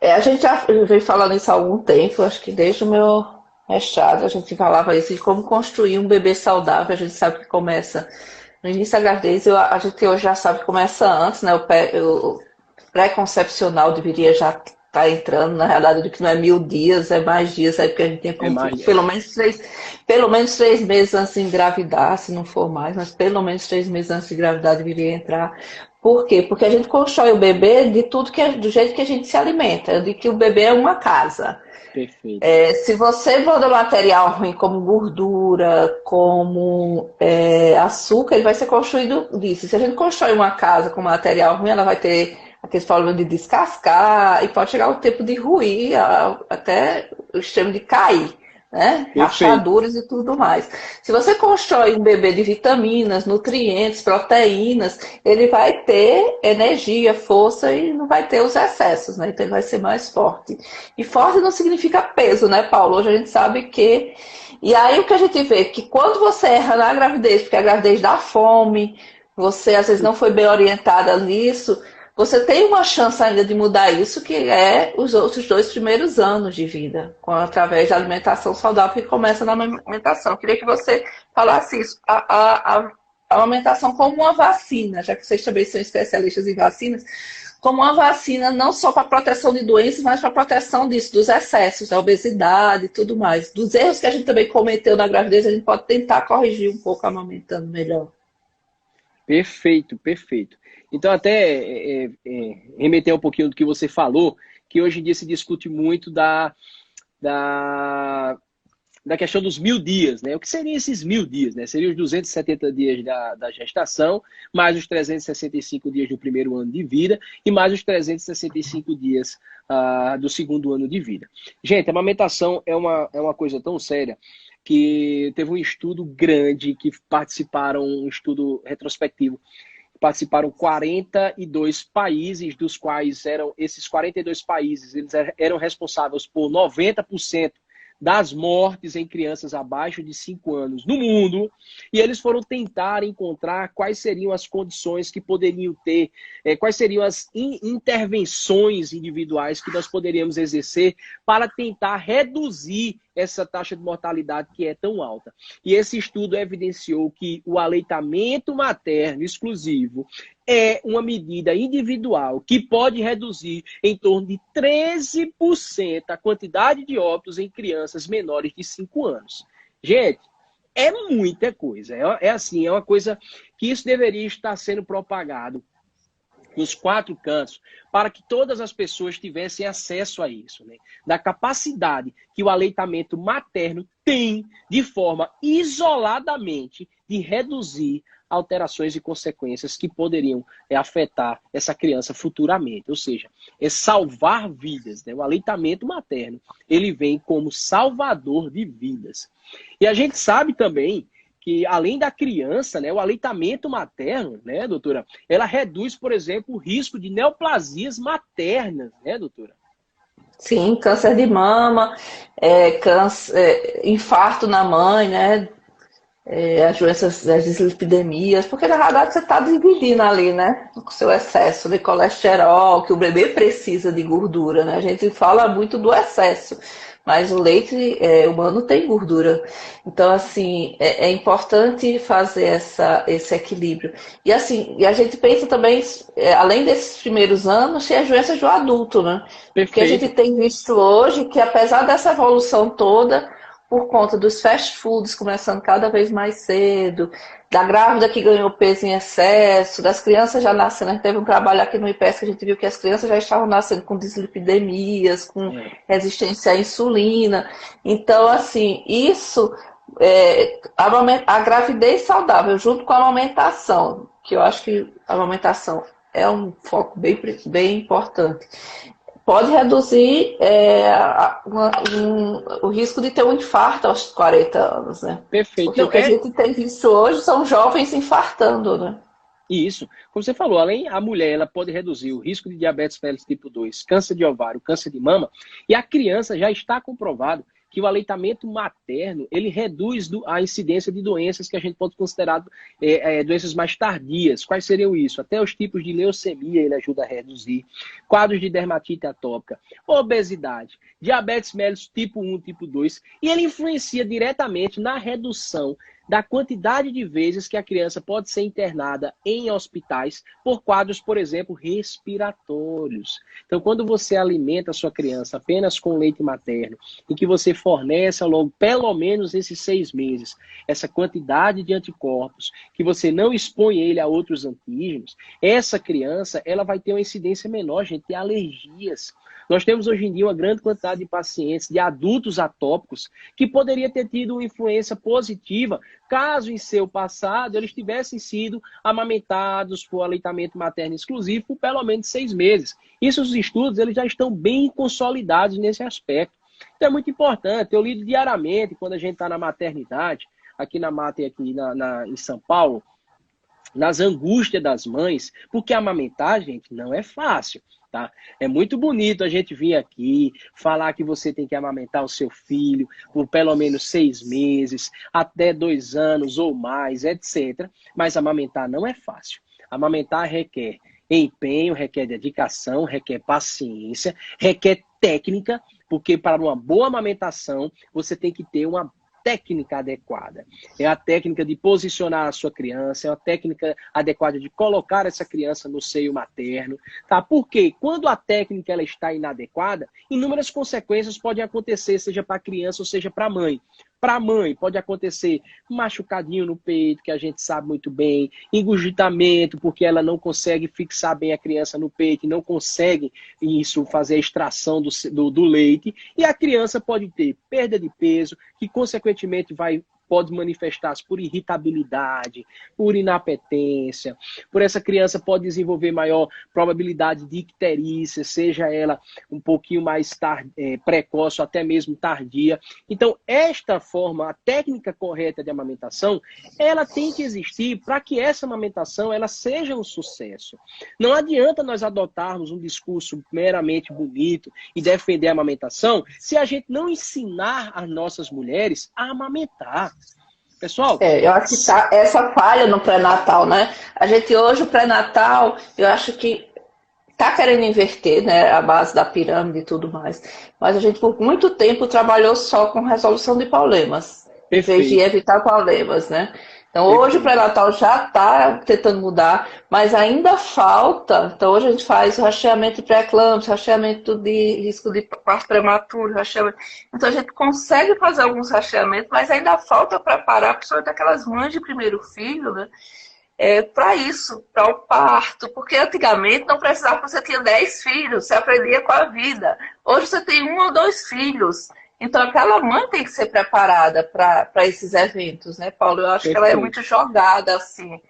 Speaker 1: A gente já vem falando isso há algum tempo, acho que desde o meu mestrado a gente falava isso, de como construir um bebê saudável. A gente sabe que começa no início da gravidez, a gente hoje já sabe que começa antes, né? O pré-concepcional deveria já estar entrando, na realidade, do que não é 1000 dias, é mais dias, aí porque a gente tem como pelo menos 3 meses antes de engravidar, se não for mais, mas pelo menos 3 meses antes de engravidar deveria entrar. Por quê? Porque a gente constrói o bebê de tudo do jeito que a gente se alimenta, de que o bebê é uma casa.
Speaker 2: Perfeito.
Speaker 1: Se você manda material ruim, como gordura, como açúcar, ele vai ser construído disso. Se a gente constrói uma casa com material ruim, ela vai ter aqueles problemas de descascar e pode chegar o tempo de ruir, até o extremo de cair, né? Rachaduras e tudo mais. Se você constrói um bebê de vitaminas, nutrientes, proteínas, ele vai ter energia, força e não vai ter os excessos, né? Então ele vai ser mais forte. E forte não significa peso, né, Paulo? Hoje a gente sabe que... E aí o que a gente vê, que quando você erra na gravidez, porque a gravidez dá fome, você às vezes não foi bem orientada nisso, você tem uma chance ainda de mudar isso, que é os outros 2 primeiros anos de vida, através da alimentação saudável que começa na amamentação. Eu queria que você falasse isso, a amamentação como uma vacina, já que vocês também são especialistas em vacinas, como uma vacina não só para proteção de doenças, mas para proteção disso, dos excessos, da obesidade e tudo mais. Dos erros que a gente também cometeu na gravidez, a gente pode tentar corrigir um pouco amamentando melhor.
Speaker 2: Perfeito, perfeito. Então, até remeter um pouquinho do que você falou, que hoje em dia se discute muito da questão dos 1000 dias, né? O que seriam esses 1000 dias, né? Seriam os 270 dias da gestação, mais os 365 dias do primeiro ano de vida e mais os 365 dias do segundo ano de vida. Gente, a amamentação é uma coisa tão séria que teve um estudo grande que participaram, um estudo retrospectivo, participaram 42 países, dos quais esses 42 países, eles eram responsáveis por 90% das mortes em crianças abaixo de 5 anos no mundo, e eles foram tentar encontrar quais seriam as condições que poderiam ter, quais seriam as intervenções individuais que nós poderíamos exercer para tentar reduzir essa taxa de mortalidade que é tão alta. E esse estudo evidenciou que o aleitamento materno exclusivo é uma medida individual que pode reduzir em torno de 13% a quantidade de óbitos em crianças menores de 5 anos. Gente, é muita coisa. Assim, é uma coisa que isso deveria estar sendo propagado nos 4 cantos, para que todas as pessoas tivessem acesso a isso, né? Da capacidade que o aleitamento materno tem, de forma isoladamente, de reduzir alterações e consequências que poderiam afetar essa criança futuramente. Ou seja, é salvar vidas, né? O aleitamento materno, ele vem como salvador de vidas. E a gente sabe também que, além da criança, né, o aleitamento materno, né, doutora, ela reduz, por exemplo, o risco de neoplasias maternas, né, doutora?
Speaker 1: Sim, câncer de mama, infarto na mãe, né? As doenças, as dislipidemias, porque na verdade você está dividindo ali, né? O seu excesso de colesterol, que o bebê precisa de gordura, né? A gente fala muito do excesso, mas o leite humano tem gordura. Então, assim, é importante fazer esse equilíbrio. E assim, e a gente pensa também, além desses primeiros anos, tem as doenças do adulto, né? Porque a gente
Speaker 2: Perfeito.
Speaker 1: tem visto hoje que, apesar dessa evolução toda, por conta dos fast foods começando cada vez mais cedo, da grávida que ganhou peso em excesso, das crianças já nascendo. A gente teve um trabalho aqui no IPES que a gente viu que as crianças já estavam nascendo com dislipidemias, com resistência à insulina. Então, assim, isso, a gravidez saudável junto com a amamentação, que eu acho que a amamentação é um foco bem importante, pode reduzir o risco de ter um infarto aos 40 anos, né?
Speaker 2: Perfeito.
Speaker 1: Porque o que a gente tem visto hoje são jovens infartando, né?
Speaker 2: Isso. Como você falou, além a mulher, ela pode reduzir o risco de diabetes mellitus tipo 2, câncer de ovário, câncer de mama, e a criança já está comprovado que o aleitamento materno, ele reduz a incidência de doenças que a gente pode considerar doenças mais tardias. Quais seriam isso? Até os tipos de leucemia ele ajuda a reduzir, quadros de dermatite atópica, obesidade, diabetes mellitus tipo 1, tipo 2, e ele influencia diretamente na redução da quantidade de vezes que a criança pode ser internada em hospitais por quadros, por exemplo, respiratórios. Então, quando você alimenta a sua criança apenas com leite materno e que você fornece ao longo, pelo menos esses 6 meses, essa quantidade de anticorpos, que você não expõe ele a outros antígenos, essa criança ela vai ter uma incidência menor, gente, de alergias. Nós temos hoje em dia uma grande quantidade de pacientes, de adultos atópicos, que poderia ter tido uma influência positiva caso em seu passado eles tivessem sido amamentados por aleitamento materno exclusivo por pelo menos 6 meses. Isso, os estudos eles já estão bem consolidados nesse aspecto. Então é muito importante, eu lido diariamente quando a gente está na maternidade, aqui na Mater, aqui em São Paulo, nas angústias das mães, porque amamentar, gente, não é fácil. Tá? É muito bonito a gente vir aqui falar que você tem que amamentar o seu filho por pelo menos 6 meses, até 2 anos ou mais, etc. Mas amamentar não é fácil. Amamentar requer empenho, requer dedicação, requer paciência, requer técnica, porque para uma boa amamentação você tem que ter uma técnica adequada. É a técnica de posicionar a sua criança, é a técnica adequada de colocar essa criança no seio materno, tá? Porque quando a técnica ela está inadequada, inúmeras consequências podem acontecer, seja para a criança ou seja para a mãe. Para a mãe, pode acontecer machucadinho no peito, que a gente sabe muito bem, engurgitamento, porque ela não consegue fixar bem a criança no peito e não consegue isso fazer a extração do leite. E a criança pode ter perda de peso, que consequentemente pode manifestar-se por irritabilidade, por inapetência, por essa criança pode desenvolver maior probabilidade de icterícia, seja ela um pouquinho mais precoce ou até mesmo tardia. Então, esta forma, a técnica correta de amamentação, ela tem que existir para que essa amamentação ela seja um sucesso. Não adianta nós adotarmos um discurso meramente bonito e defender a amamentação se a gente não ensinar as nossas mulheres a amamentar. Pessoal?
Speaker 1: Eu acho que tá essa falha no pré-natal, né? A gente hoje, o pré-natal, eu acho que está querendo inverter, né, a base da pirâmide e tudo mais, mas a gente por muito tempo trabalhou só com resolução de problemas, em vez de
Speaker 2: Perfeito,
Speaker 1: evitar problemas, né? Então hoje o
Speaker 2: perfeito.
Speaker 1: pré-natal já está tentando mudar, mas ainda falta. Então hoje a gente faz o rastreamento de pré-eclâmpsia, rastreamento de risco de parto prematuro, rastreamento. Então a gente consegue fazer alguns rastreamentos, mas ainda falta preparar, principalmente aquelas mães de primeiro filho, né? Para isso, para o parto, porque antigamente não precisava, você tinha 10 filhos, você aprendia com a vida. Hoje você tem 1 ou 2 filhos. Então aquela mãe tem que ser preparada para esses eventos, né, Paulo? Eu acho que ela é
Speaker 2: Perfeito,
Speaker 1: muito jogada assim.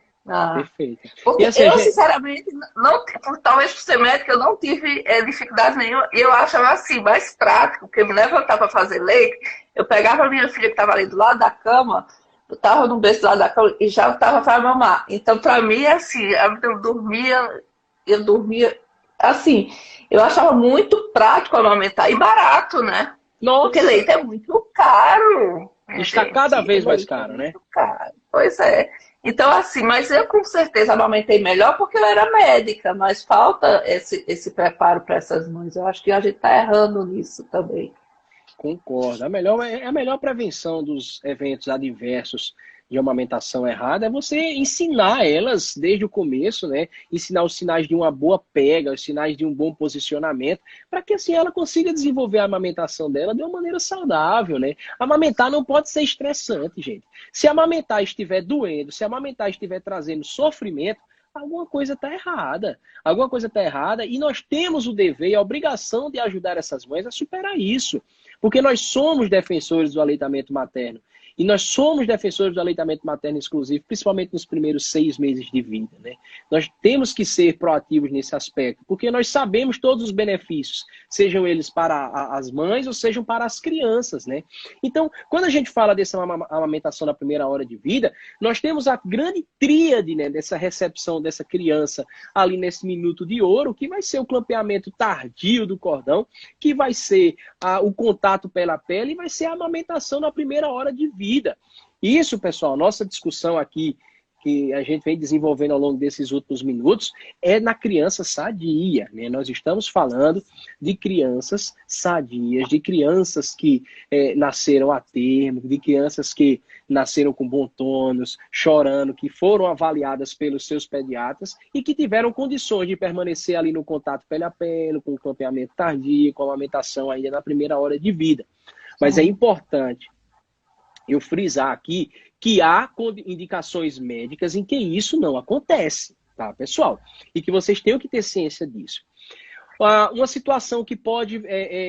Speaker 2: perfeito. E
Speaker 1: Porque
Speaker 2: assim,
Speaker 1: eu, sinceramente, não, talvez por ser médica, eu não tive dificuldade nenhuma. Eu achava assim, mais prático, porque me levantar para fazer leite, eu pegava a minha filha que estava ali do lado da cama, eu estava no berço do lado da cama e já estava para mamar. Então, para mim, assim, eu dormia, assim, eu achava muito prático amamentar e barato, né? Porque
Speaker 2: nossa,
Speaker 1: leite é muito caro, minha
Speaker 2: está cada
Speaker 1: gente.
Speaker 2: vez mais
Speaker 1: Leite é
Speaker 2: caro, né?
Speaker 1: muito caro. Pois é. Então, assim, mas eu com certeza amamentei melhor porque eu era médica, mas falta esse preparo para essas mães. Eu acho que a gente está errando nisso também.
Speaker 2: Concordo. A melhor prevenção dos eventos adversos de amamentação errada é você ensinar elas desde o começo, né? Ensinar os sinais de uma boa pega, os sinais de um bom posicionamento, para que assim ela consiga desenvolver a amamentação dela de uma maneira saudável, né? Amamentar não pode ser estressante, gente. Se amamentar estiver doendo, se amamentar estiver trazendo sofrimento, alguma coisa está errada. Alguma coisa está errada e nós temos o dever e a obrigação de ajudar essas mães a superar isso. Porque nós somos defensores do aleitamento materno. E nós somos defensores do aleitamento materno exclusivo, principalmente nos primeiros 6 meses de vida, né? Nós temos que ser proativos nesse aspecto, porque nós sabemos todos os benefícios, sejam eles para as mães ou sejam para as crianças, né? Então, quando a gente fala dessa amamentação na primeira hora de vida, nós temos a grande tríade, né, dessa recepção dessa criança ali nesse minuto de ouro, que vai ser o clampeamento tardio do cordão, que vai ser o contato pela pele e vai ser a amamentação na primeira hora de vida. Isso, pessoal, nossa discussão aqui, que a gente vem desenvolvendo ao longo desses últimos minutos, é na criança sadia, né? Nós estamos falando de crianças sadias, de crianças que nasceram a termo, de crianças que nasceram com bom tônus, chorando, que foram avaliadas pelos seus pediatras e que tiveram condições de permanecer ali no contato pele a pele, com o clampeamento tardio, com a amamentação ainda na primeira hora de vida. Mas é importante eu frisar aqui que há indicações médicas em que isso não acontece, tá, pessoal? E que vocês tenham que ter ciência disso. Uma situação que pode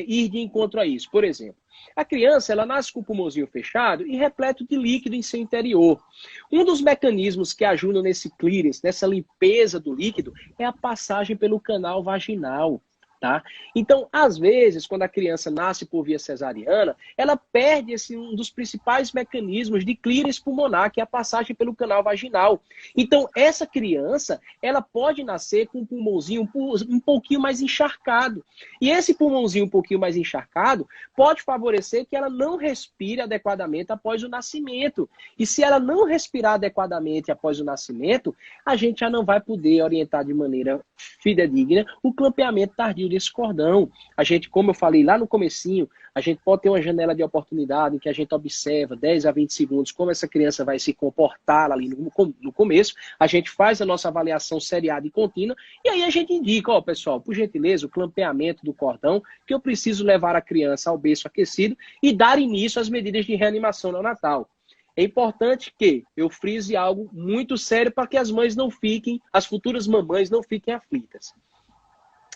Speaker 2: ir de encontro a isso, por exemplo, a criança ela nasce com o pulmãozinho fechado e repleto de líquido em seu interior. Um dos mecanismos que ajudam nesse clearance, nessa limpeza do líquido, é a passagem pelo canal vaginal. Tá? Então, às vezes, quando a criança nasce por via cesariana, ela perde um dos principais mecanismos de clearance pulmonar, que é a passagem pelo canal vaginal. Então, essa criança, ela pode nascer com um pulmãozinho um pouquinho mais encharcado. E esse pulmãozinho um pouquinho mais encharcado pode favorecer que ela não respire adequadamente após o nascimento. E se ela não respirar adequadamente após o nascimento, a gente já não vai poder orientar de maneira fidedigna o clampeamento tardio desse cordão. A gente, como eu falei lá no comecinho, a gente pode ter uma janela de oportunidade em que a gente observa 10 a 20 segundos como essa criança vai se comportar ali no começo, a gente faz a nossa avaliação seriada e contínua, e aí a gente indica, ó, pessoal, por gentileza, o clampeamento do cordão, que eu preciso levar a criança ao berço aquecido e dar início às medidas de reanimação neonatal. É importante que eu frise algo muito sério para que as mães não fiquem, as futuras mamães não fiquem aflitas.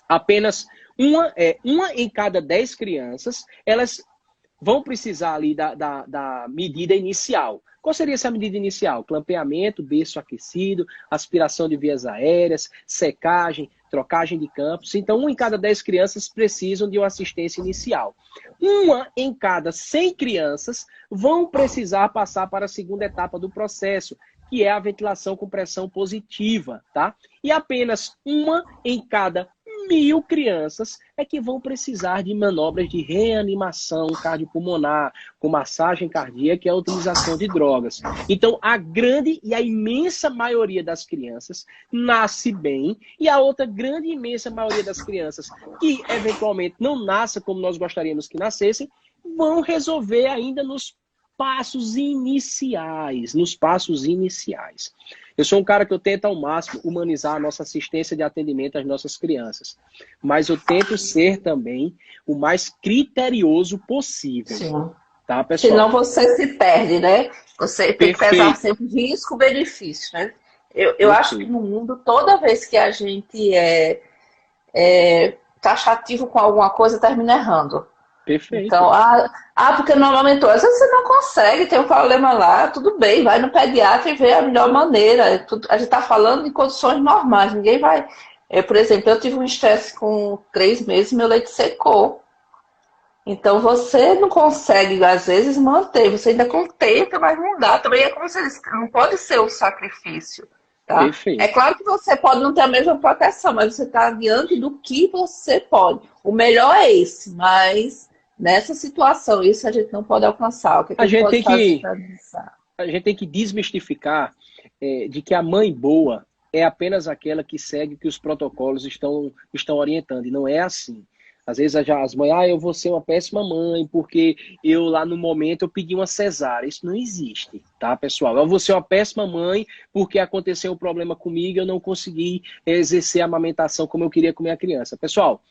Speaker 2: Apenas uma em cada 10 crianças, elas vão precisar ali da medida inicial. Qual seria essa medida inicial? Clampeamento, berço aquecido, aspiração de vias aéreas, secagem, trocagem de campos. Então, 1 em cada 10 crianças precisam de uma assistência inicial. 1 em cada 100 crianças vão precisar passar para a segunda etapa do processo, que é a ventilação com pressão positiva, tá? E apenas 1 em cada 1.000 crianças é que vão precisar de manobras de reanimação cardiopulmonar, com massagem cardíaca e a utilização de drogas. Então, a grande e a imensa maioria das crianças nasce bem, e a outra grande e imensa maioria das crianças que, eventualmente, não nascem como nós gostaríamos que nascessem, vão resolver ainda nos passos iniciais, Eu sou um cara que eu tento ao máximo humanizar a nossa assistência de atendimento às nossas crianças, mas eu tento ser também o mais criterioso possível.
Speaker 1: Sim.
Speaker 2: Tá, pessoal?
Speaker 1: Senão você se perde, né? Você tem que pesar sempre risco-benefício, né? Eu acho que no mundo, toda vez que a gente é taxativo com alguma coisa, termina errando.
Speaker 2: Perfeito.
Speaker 1: Então, porque não amamentou. Às vezes você não consegue, tem um problema lá, tudo bem, vai no pediatra e vê a melhor maneira. A gente está falando em condições normais, ninguém vai... por exemplo, eu tive um estresse com 3 meses, meu leite secou. Então, você não consegue, às vezes, manter. Você ainda contenta, mas não dá. Também é como você disse, não pode ser um sacrifício. Tá?
Speaker 2: Perfeito.
Speaker 1: É claro que você pode não ter a mesma proteção, mas você está diante do que você pode. O melhor é esse, mas nessa situação, isso a gente não pode alcançar. O que
Speaker 2: a gente
Speaker 1: pode
Speaker 2: tem
Speaker 1: fazer
Speaker 2: a gente tem que desmistificar de que a mãe boa é apenas aquela que segue o que os protocolos estão orientando. E não é assim. Às vezes as mães, eu vou ser uma péssima mãe porque eu lá no momento eu pedi uma cesárea. Isso não existe, tá, pessoal? Eu vou ser uma péssima mãe porque aconteceu um problema comigo e eu não consegui exercer a amamentação como eu queria com minha criança. Pessoal,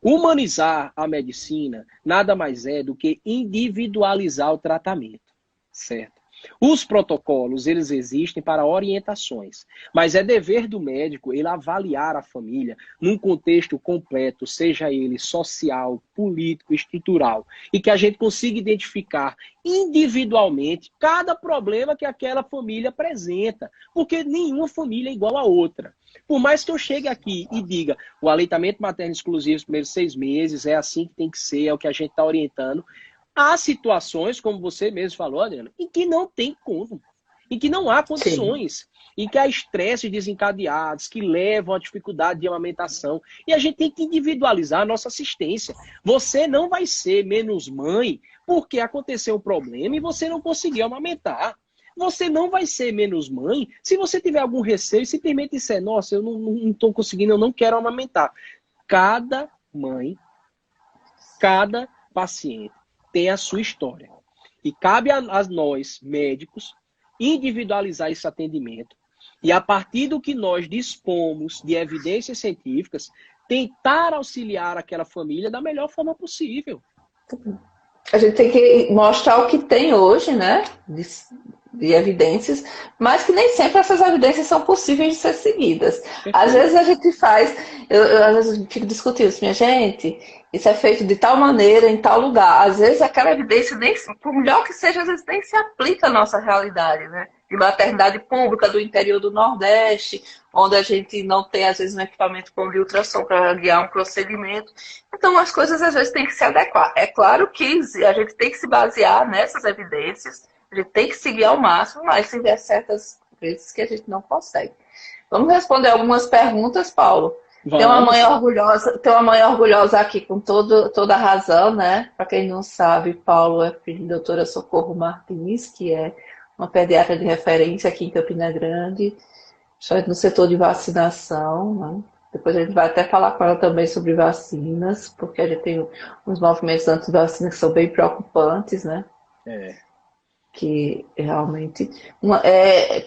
Speaker 2: humanizar a medicina nada mais é do que individualizar o tratamento, certo? Os protocolos, eles existem para orientações, mas é dever do médico ele avaliar a família num contexto completo, seja ele social, político, estrutural, e que a gente consiga identificar individualmente cada problema que aquela família apresenta, porque nenhuma família é igual a outra. Por mais que eu chegue aqui e diga o aleitamento materno exclusivo nos primeiros 6 meses, é assim que tem que ser, é o que a gente está orientando, há situações, como você mesmo falou, Adriana, em que não tem como, em que não há condições, Sim. em que há estresses desencadeados, que levam à dificuldade de amamentação. E a gente tem que individualizar a nossa assistência. Você não vai ser menos mãe porque aconteceu um problema e você não conseguiu amamentar. Você não vai ser menos mãe se você tiver algum receio e simplesmente disser, nossa, eu não estou conseguindo, eu não quero amamentar. Cada mãe, cada paciente tem a sua história. E cabe a nós, médicos, individualizar esse atendimento. E a partir do que nós dispomos de evidências científicas, tentar auxiliar aquela família da melhor forma possível.
Speaker 1: A gente tem que mostrar o que tem hoje, né? De evidências, mas que nem sempre essas evidências são possíveis de ser seguidas. Perfeito. Às vezes a gente faz, às vezes fico discutindo isso, minha gente, isso é feito de tal maneira, em tal lugar. Às vezes aquela evidência, nem, por melhor que seja, às vezes nem se aplica à nossa realidade, né? De maternidade pública do interior do Nordeste, onde a gente não tem, às vezes, um equipamento como de ultrassom para guiar um procedimento. Então, as coisas, às vezes, têm que se adequar. É claro que a gente tem que se basear nessas evidências, a gente tem que seguir ao máximo, mas tem certas vezes que a gente não consegue. Vamos responder algumas perguntas, Paulo. Vamos. Tem uma mãe orgulhosa aqui, com toda a razão, né? Para quem não sabe, Paulo é filho da doutora Socorro Martins, que é uma pediatra de referência aqui em Campina Grande, no setor de vacinação, né? Depois a gente vai até falar com ela também sobre vacinas, porque a gente tem uns movimentos anti-vacina que são bem preocupantes, né? Que realmente...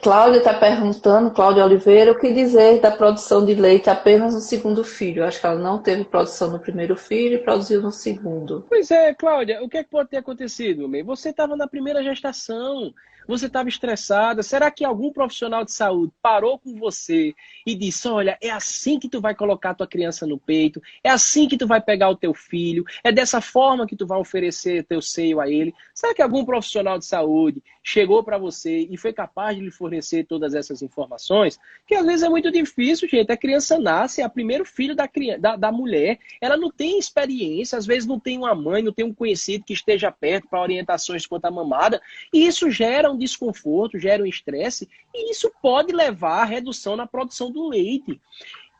Speaker 1: Cláudia está perguntando, Cláudia Oliveira, o que dizer da produção de leite apenas no segundo filho? Acho que ela não teve produção no primeiro filho e produziu no segundo.
Speaker 2: Pois é, Cláudia, o que é que pode ter acontecido, meu bem? Você estava na primeira gestação, você estava estressada. Será que algum profissional de saúde parou com você e disse, olha, é assim que tu vai colocar a tua criança no peito, é assim que tu vai pegar o teu filho, é dessa forma que tu vai oferecer teu seio a ele? Será que algum profissional de saúde chegou para você e foi capaz de lhe fornecer todas essas informações? Que às vezes é muito difícil, gente. A criança nasce, é o primeiro filho da mulher, ela não tem experiência, às vezes não tem uma mãe, não tem um conhecido que esteja perto para orientações quanto à mamada, e isso gera um desconforto, gera um estresse, e isso pode levar à redução na produção do leite.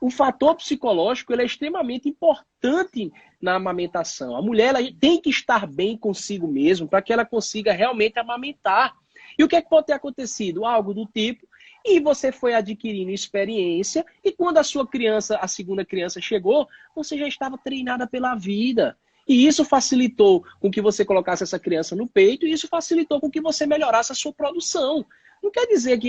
Speaker 2: o fator psicológico ele é extremamente importante na amamentação. A mulher ela tem que estar bem consigo mesma para que ela consiga realmente amamentar. E o que é que pode ter acontecido? Algo do tipo, e você foi adquirindo experiência, e quando a sua criança, a segunda criança chegou, você já estava treinada pela vida. E isso facilitou com que você colocasse essa criança no peito, e isso facilitou com que você melhorasse a sua produção. Não quer dizer que,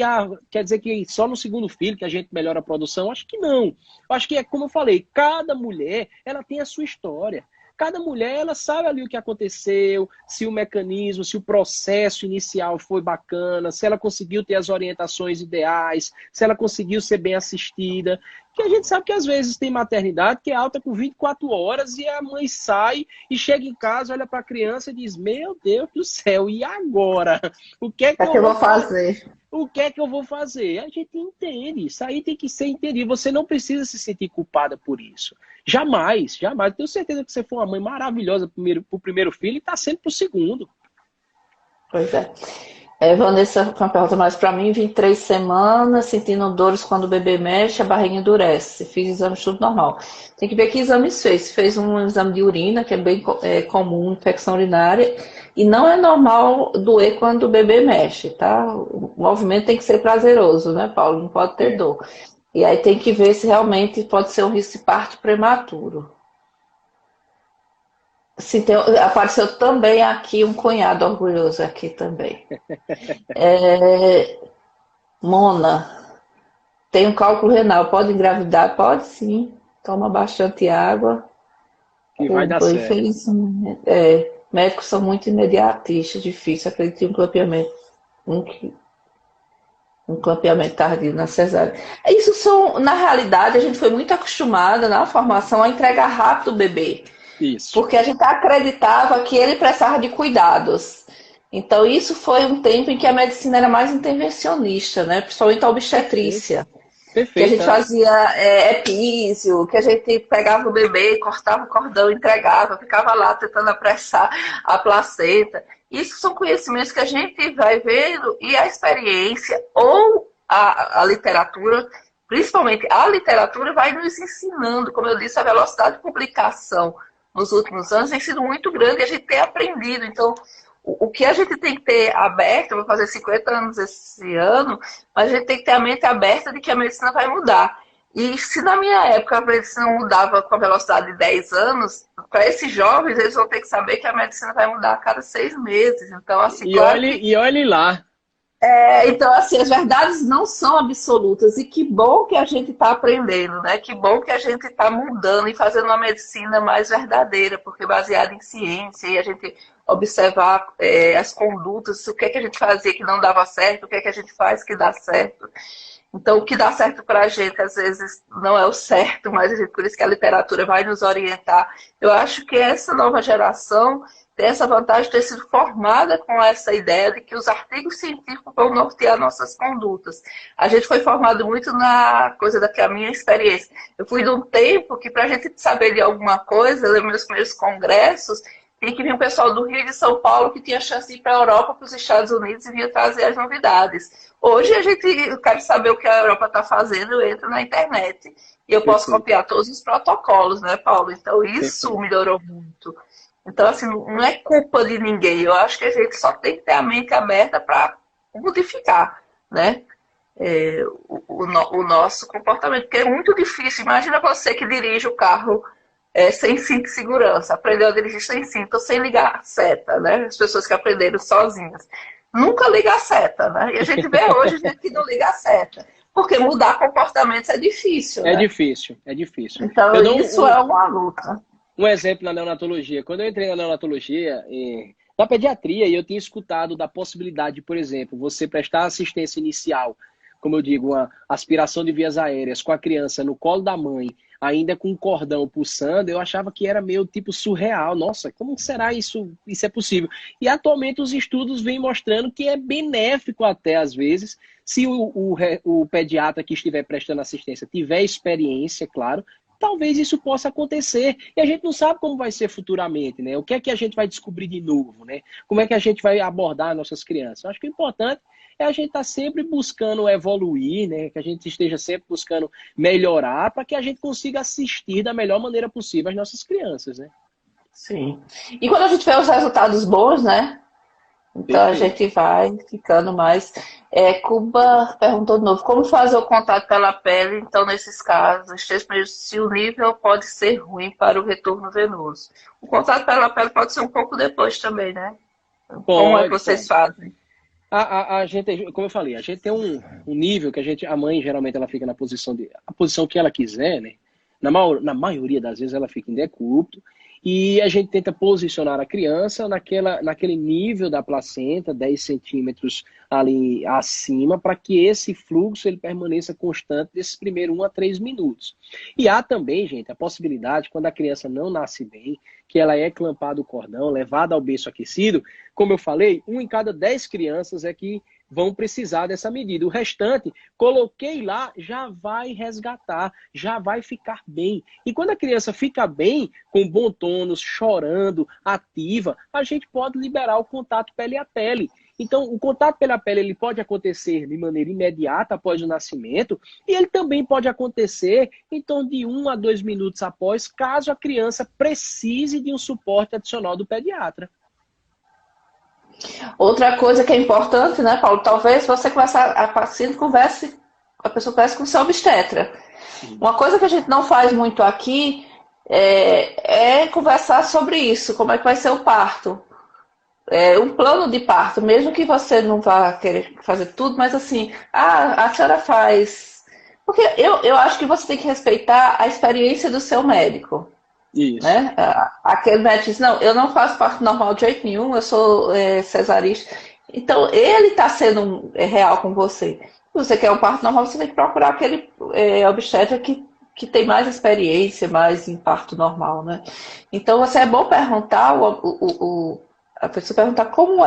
Speaker 2: quer dizer que só no segundo filho que a gente melhora a produção? Acho que não. Eu acho que é como eu falei, cada mulher ela tem a sua história. Cada mulher ela sabe ali o que aconteceu, se o mecanismo, se o processo inicial foi bacana, se ela conseguiu ter as orientações ideais, se ela conseguiu ser bem assistida. Porque a gente sabe que às vezes tem maternidade que é alta com 24 horas e a mãe sai e chega em casa, olha para a criança e diz, meu Deus do céu, e agora? O que é que eu vou fazer? O que é que eu vou fazer? A gente entende, isso aí tem que ser entendido. Você não precisa se sentir culpada por isso. Jamais, jamais. Eu tenho certeza que você foi uma mãe maravilhosa pro primeiro filho e está sendo pro segundo.
Speaker 1: Pois é. Vanessa, uma pergunta mais para mim, 23 semanas, sentindo dores quando o bebê mexe, a barriga endurece. Fiz exames tudo normal. Tem que ver que exames fez. Fez um exame de urina, que é bem comum, infecção urinária, e não é normal doer quando o bebê mexe, tá? O movimento tem que ser prazeroso, né, Paulo? Não pode ter dor. E aí tem que ver se realmente pode ser um risco de parto prematuro. Sim, apareceu também aqui um cunhado orgulhoso aqui também. Mona, tem um cálculo renal, pode engravidar? Pode sim, toma bastante água.
Speaker 2: E vai dar certo.
Speaker 1: Médicos são muito imediatistas, difícil acreditar em um clampeamento. Um clampeamento tardio na cesárea. Na realidade, a gente foi muito acostumada na formação a entregar rápido o bebê.
Speaker 2: Isso.
Speaker 1: Porque a gente acreditava que ele precisava de cuidados. Então, isso foi um tempo em que a medicina era mais intervencionista, né? Principalmente a obstetrícia.
Speaker 2: Perfeito.
Speaker 1: Que a gente fazia epísio, que a gente pegava o bebê, cortava o cordão, entregava, ficava lá tentando apressar a placenta. Isso são conhecimentos que a gente vai vendo e a experiência ou a literatura, principalmente a literatura, vai nos ensinando. Como eu disse, a velocidade de publicação nos últimos anos tem sido muito grande e a gente tem aprendido. Então, o que a gente tem que ter aberto, eu vou fazer 50 anos esse ano, mas a gente tem que ter a mente aberta de que a medicina vai mudar. E se na minha época a medicina mudava com a velocidade de 10 anos, para esses jovens eles vão ter que saber que a medicina vai mudar a cada 6 meses. Então, assim,
Speaker 2: e olhe lá.
Speaker 1: Então, assim, as verdades não são absolutas. E que bom que a gente está aprendendo, né? Que bom que a gente está mudando e fazendo uma medicina mais verdadeira, porque baseada em ciência, e a gente observar as condutas, o que é que a gente fazia que não dava certo, o que é que a gente faz que dá certo. Então, o que dá certo para a gente, às vezes, não é o certo, mas por isso que a literatura vai nos orientar. Eu acho que essa nova geração tem essa vantagem de ter sido formada com essa ideia de que os artigos científicos vão nortear nossas condutas. A gente foi formado muito na coisa a minha experiência. Eu fui de um tempo que, para a gente saber de alguma coisa, eu lembro meus primeiros congressos, tinha que vir um pessoal do Rio e de São Paulo que tinha chance de ir para a Europa, para os Estados Unidos e vinha trazer as novidades. Hoje eu quero saber o que a Europa está fazendo, eu entro na internet e eu posso copiar todos os protocolos, né, Paulo? Então isso melhorou muito. Então, assim, não é culpa de ninguém. Eu acho que a gente só tem que ter a mente aberta para modificar, né? O nosso comportamento, porque é muito difícil. Imagina você que dirige o carro sem cinto de segurança, aprendeu a dirigir sem cinto, sem ligar a seta, né? As pessoas que aprenderam sozinhas. Nunca liga a seta, né? E a gente vê hoje gente que não liga a seta. Porque mudar comportamentos é difícil, né?
Speaker 2: É difícil.
Speaker 1: Então, isso é uma luta.
Speaker 2: Um exemplo na neonatologia. Quando eu entrei na neonatologia, na pediatria, eu tinha escutado da possibilidade de, por exemplo, você prestar assistência inicial, como eu digo, uma aspiração de vias aéreas com a criança no colo da mãe, ainda com um cordão pulsando, eu achava que era meio tipo surreal. Nossa, como será isso é possível? E atualmente os estudos vêm mostrando que é benéfico até às vezes, se o pediatra que estiver prestando assistência tiver experiência, claro, talvez isso possa acontecer. E a gente não sabe como vai ser futuramente, né? O que é que a gente vai descobrir de novo, né? Como é que a gente vai abordar nossas crianças? Eu acho que o importante é a gente estar sempre buscando evoluir, né? Que a gente esteja sempre buscando melhorar para que a gente consiga assistir da melhor maneira possível as nossas crianças, né?
Speaker 1: Sim. E quando a gente vê os resultados bons, né? Então a
Speaker 2: Perfeito.
Speaker 1: gente vai ficando mais. Cuba perguntou de novo, como fazer o contato pela pele, então, nesses casos, os 3 primeiros, se o nível pode ser ruim para o retorno venoso. O contato pela pele pode ser um pouco depois também, né? Como é que
Speaker 2: Pode,
Speaker 1: vocês
Speaker 2: pode.
Speaker 1: fazem?
Speaker 2: A gente, como eu falei, a gente tem um nível que a mãe geralmente ela fica na posição a posição que ela quiser, né? Na maioria das vezes ela fica em decúbito e a gente tenta posicionar a criança naquele nível da placenta, 10 centímetros ali acima, para que esse fluxo ele permaneça constante desses primeiros 1 a 3 minutos. E há também, gente, a possibilidade, quando a criança não nasce bem, que ela é clampada o cordão, levada ao berço aquecido, como eu falei, 1 em cada 10 crianças é que vão precisar dessa medida. O restante, coloquei lá, já vai resgatar, já vai ficar bem. E quando a criança fica bem, com bom tônus, chorando, ativa, a gente pode liberar o contato pele a pele. Então, o contato pele a pele ele pode acontecer de maneira imediata após o nascimento e ele também pode acontecer em torno de 1 a 2 minutos após, caso a criança precise de um suporte adicional do pediatra.
Speaker 1: Outra coisa que é importante, né, Paulo? Talvez você a paciente converse, a pessoa converse com o seu obstetra. Uma coisa que a gente não faz muito aqui é conversar sobre isso, como é que vai ser o parto. Um plano de parto, mesmo que você não vá querer fazer tudo, mas assim, a senhora faz. Porque eu acho que você tem que respeitar a experiência do seu médico.
Speaker 2: Isso.
Speaker 1: Né? Aquele médico diz, não, eu não faço parto normal de jeito nenhum, eu sou cesarista. Então, ele está sendo real com você. Se você quer um parto normal, você tem que procurar aquele obstetra que tem mais experiência, mais em parto normal, né? Então, é bom perguntar, a pessoa perguntar como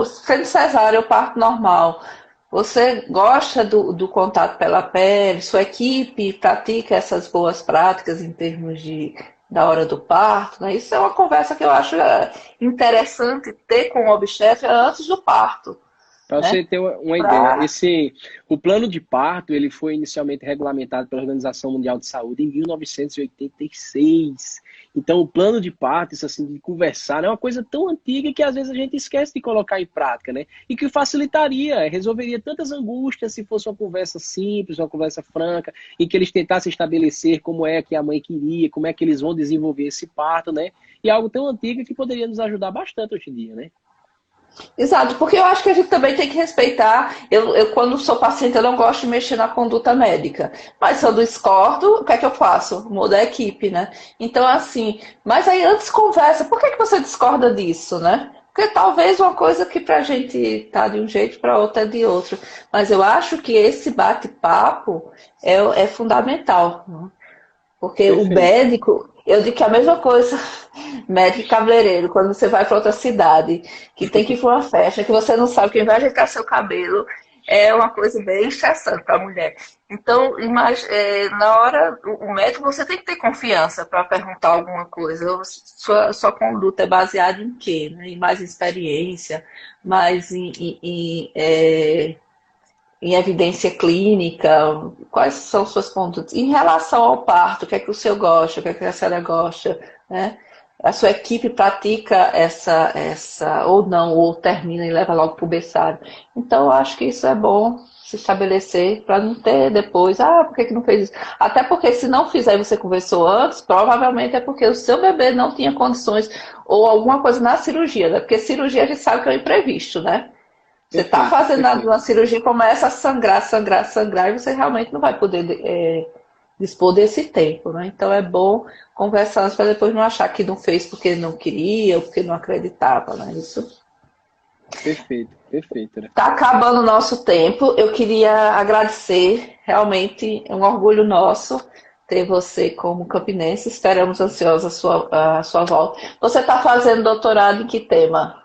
Speaker 1: sendo cesárea ou parto normal. Você gosta do contato pela pele? Sua equipe pratica essas boas práticas em termos da hora do parto? Né? Isso é uma conversa que eu acho interessante ter com o obstetra antes do parto.
Speaker 2: Para
Speaker 1: Né?
Speaker 2: você ter uma ideia, o plano de parto ele foi inicialmente regulamentado pela Organização Mundial de Saúde em 1986. Então, o plano de parto, isso assim, de conversar, é uma coisa tão antiga que às vezes a gente esquece de colocar em prática, né? E que facilitaria, resolveria tantas angústias se fosse uma conversa simples, uma conversa franca, em que eles tentassem estabelecer como é que a mãe queria, como é que eles vão desenvolver esse parto, né? E algo tão antigo que poderia nos ajudar bastante hoje em dia, né?
Speaker 1: Exato, porque eu acho que a gente também tem que respeitar. Quando sou paciente, eu não gosto de mexer na conduta médica. Mas se eu discordo, o que é que eu faço? Mudo a equipe, né? Então, assim, mas aí antes conversa, por que você discorda disso, né? Porque talvez uma coisa que pra gente tá de um jeito, pra outra é de outro. Mas eu acho que esse bate-papo é fundamental, né? Porque o
Speaker 2: Perfeito.
Speaker 1: médico, eu digo que é a mesma coisa, médico e cabeleireiro, quando você vai para outra cidade, que tem que ir para uma festa, que você não sabe quem vai ajeitar seu cabelo, é uma coisa bem estressante para a mulher. Então, na hora, o médico você tem que ter confiança para perguntar alguma coisa. Sua conduta é baseada em quê? Né? Em mais experiência, mais em evidência clínica, quais são suas condutas? Em relação ao parto, o que é que o senhor gosta, o que é que a senhora gosta, né? A sua equipe pratica ou não, ou termina e leva logo para o berçário. Então, eu acho que isso é bom se estabelecer para não ter depois, por que não fez isso? Até porque se não fizer e você conversou antes, provavelmente é porque o seu bebê não tinha condições ou alguma coisa na cirurgia, né? Porque cirurgia a gente sabe que é um imprevisto, né? Você está
Speaker 2: Perfeito,
Speaker 1: fazendo
Speaker 2: perfeito.
Speaker 1: uma cirurgia, começa a sangrar, sangrar, sangrar, e você realmente não vai poder dispor desse tempo, né? Então é bom conversar antes para depois não achar que não fez porque não queria ou porque não acreditava, né? Isso.
Speaker 2: Perfeito, perfeito, né?
Speaker 1: Está acabando o nosso tempo. Eu queria agradecer, realmente é um orgulho nosso ter você como campinense. Esperamos ansiosa a sua volta. Você está fazendo doutorado em que tema?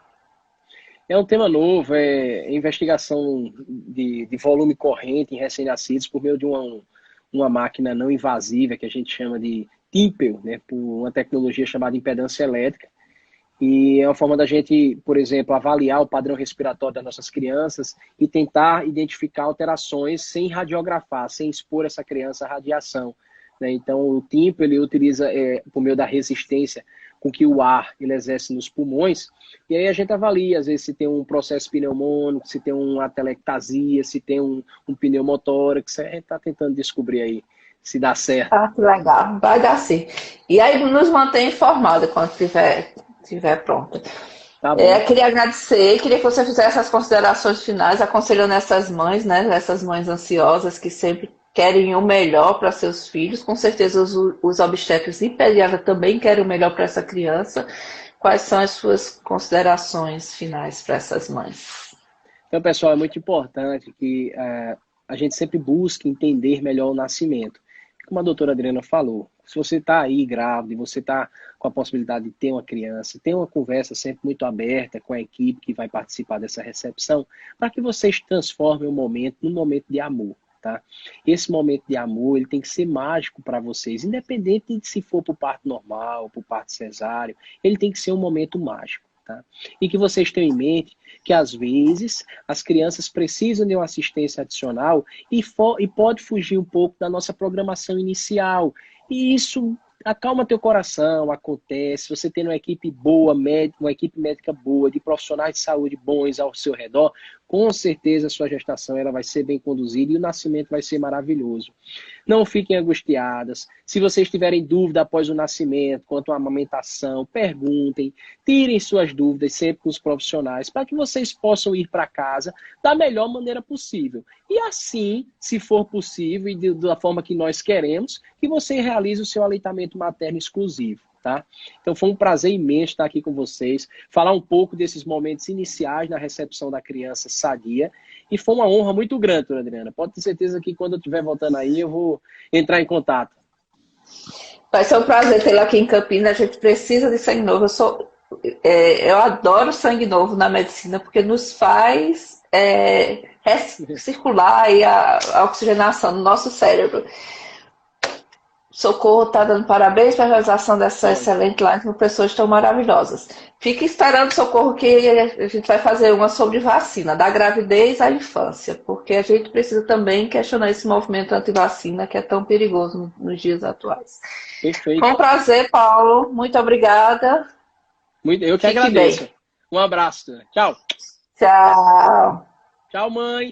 Speaker 2: É um tema novo, é investigação de volume corrente em recém-nascidos por meio de uma máquina não invasiva que a gente chama de Timpel, né, por uma tecnologia chamada impedância elétrica. E é uma forma da gente, por exemplo, avaliar o padrão respiratório das nossas crianças e tentar identificar alterações sem radiografar, sem expor essa criança à radiação, né? Então, o TIMPO, ele utiliza, por meio da resistência com que o ar ele exerce nos pulmões, e aí a gente avalia, às vezes, se tem um processo pneumônico, se tem uma atelectasia, se tem um pneumotórax, a gente está tentando descobrir aí se dá certo.
Speaker 1: Ah, que legal. Vai dar sim. E aí nos mantém informado quando tiver pronto.
Speaker 2: Tá bom.
Speaker 1: Queria agradecer, queria que você fizesse as considerações finais, aconselhando essas mães, né? Essas mães ansiosas que sempre querem o melhor para seus filhos. Com certeza os obstetras e pediatras também querem o melhor para essa criança. Quais são as suas considerações finais para essas mães?
Speaker 2: Então, pessoal, é muito importante que a gente sempre busque entender melhor o nascimento. Como a doutora Adriana falou, se você está aí grávida e você está com a possibilidade de ter uma criança, tem uma conversa sempre muito aberta com a equipe que vai participar dessa recepção, para que vocês transformem o momento num momento de amor. Tá? Esse momento de amor ele tem que ser mágico para vocês, independente de se for para o parto normal, para o parto cesáreo, ele tem que ser um momento mágico. Tá? E que vocês tenham em mente que, às vezes, as crianças precisam de uma assistência adicional e pode fugir um pouco da nossa programação inicial. E isso acalma teu coração, acontece. Você tem uma equipe boa, uma equipe médica boa, de profissionais de saúde bons ao seu redor, com certeza a sua gestação ela vai ser bem conduzida e o nascimento vai ser maravilhoso. Não fiquem angustiadas. Se vocês tiverem dúvida após o nascimento, quanto à amamentação, perguntem, tirem suas dúvidas sempre com os profissionais, para que vocês possam ir para casa da melhor maneira possível. E assim, se for possível e da forma que nós queremos, que você realize o seu aleitamento materno exclusivo. Tá? Então foi um prazer imenso estar aqui com vocês, falar um pouco desses momentos iniciais na recepção da criança sadia, e foi uma honra muito grande, dona Adriana. Pode ter certeza que quando eu estiver voltando aí, eu vou entrar em contato.
Speaker 1: Vai ser um prazer tê-la aqui em Campinas, a gente precisa de sangue novo. Eu adoro sangue novo na medicina, porque nos faz circular aí a oxigenação no nosso cérebro. Socorro está dando parabéns pela realização dessa excelente live com pessoas tão maravilhosas. Fique esperando, Socorro, que a gente vai fazer uma sobre vacina, da gravidez à infância, porque a gente precisa também questionar esse movimento anti-vacina que é tão perigoso nos dias atuais.
Speaker 2: Perfeito.
Speaker 1: Foi um prazer, Paulo. Muito obrigada.
Speaker 2: Eu que agradeço. Um abraço. Tchau.
Speaker 1: Tchau.
Speaker 2: Tchau, mãe.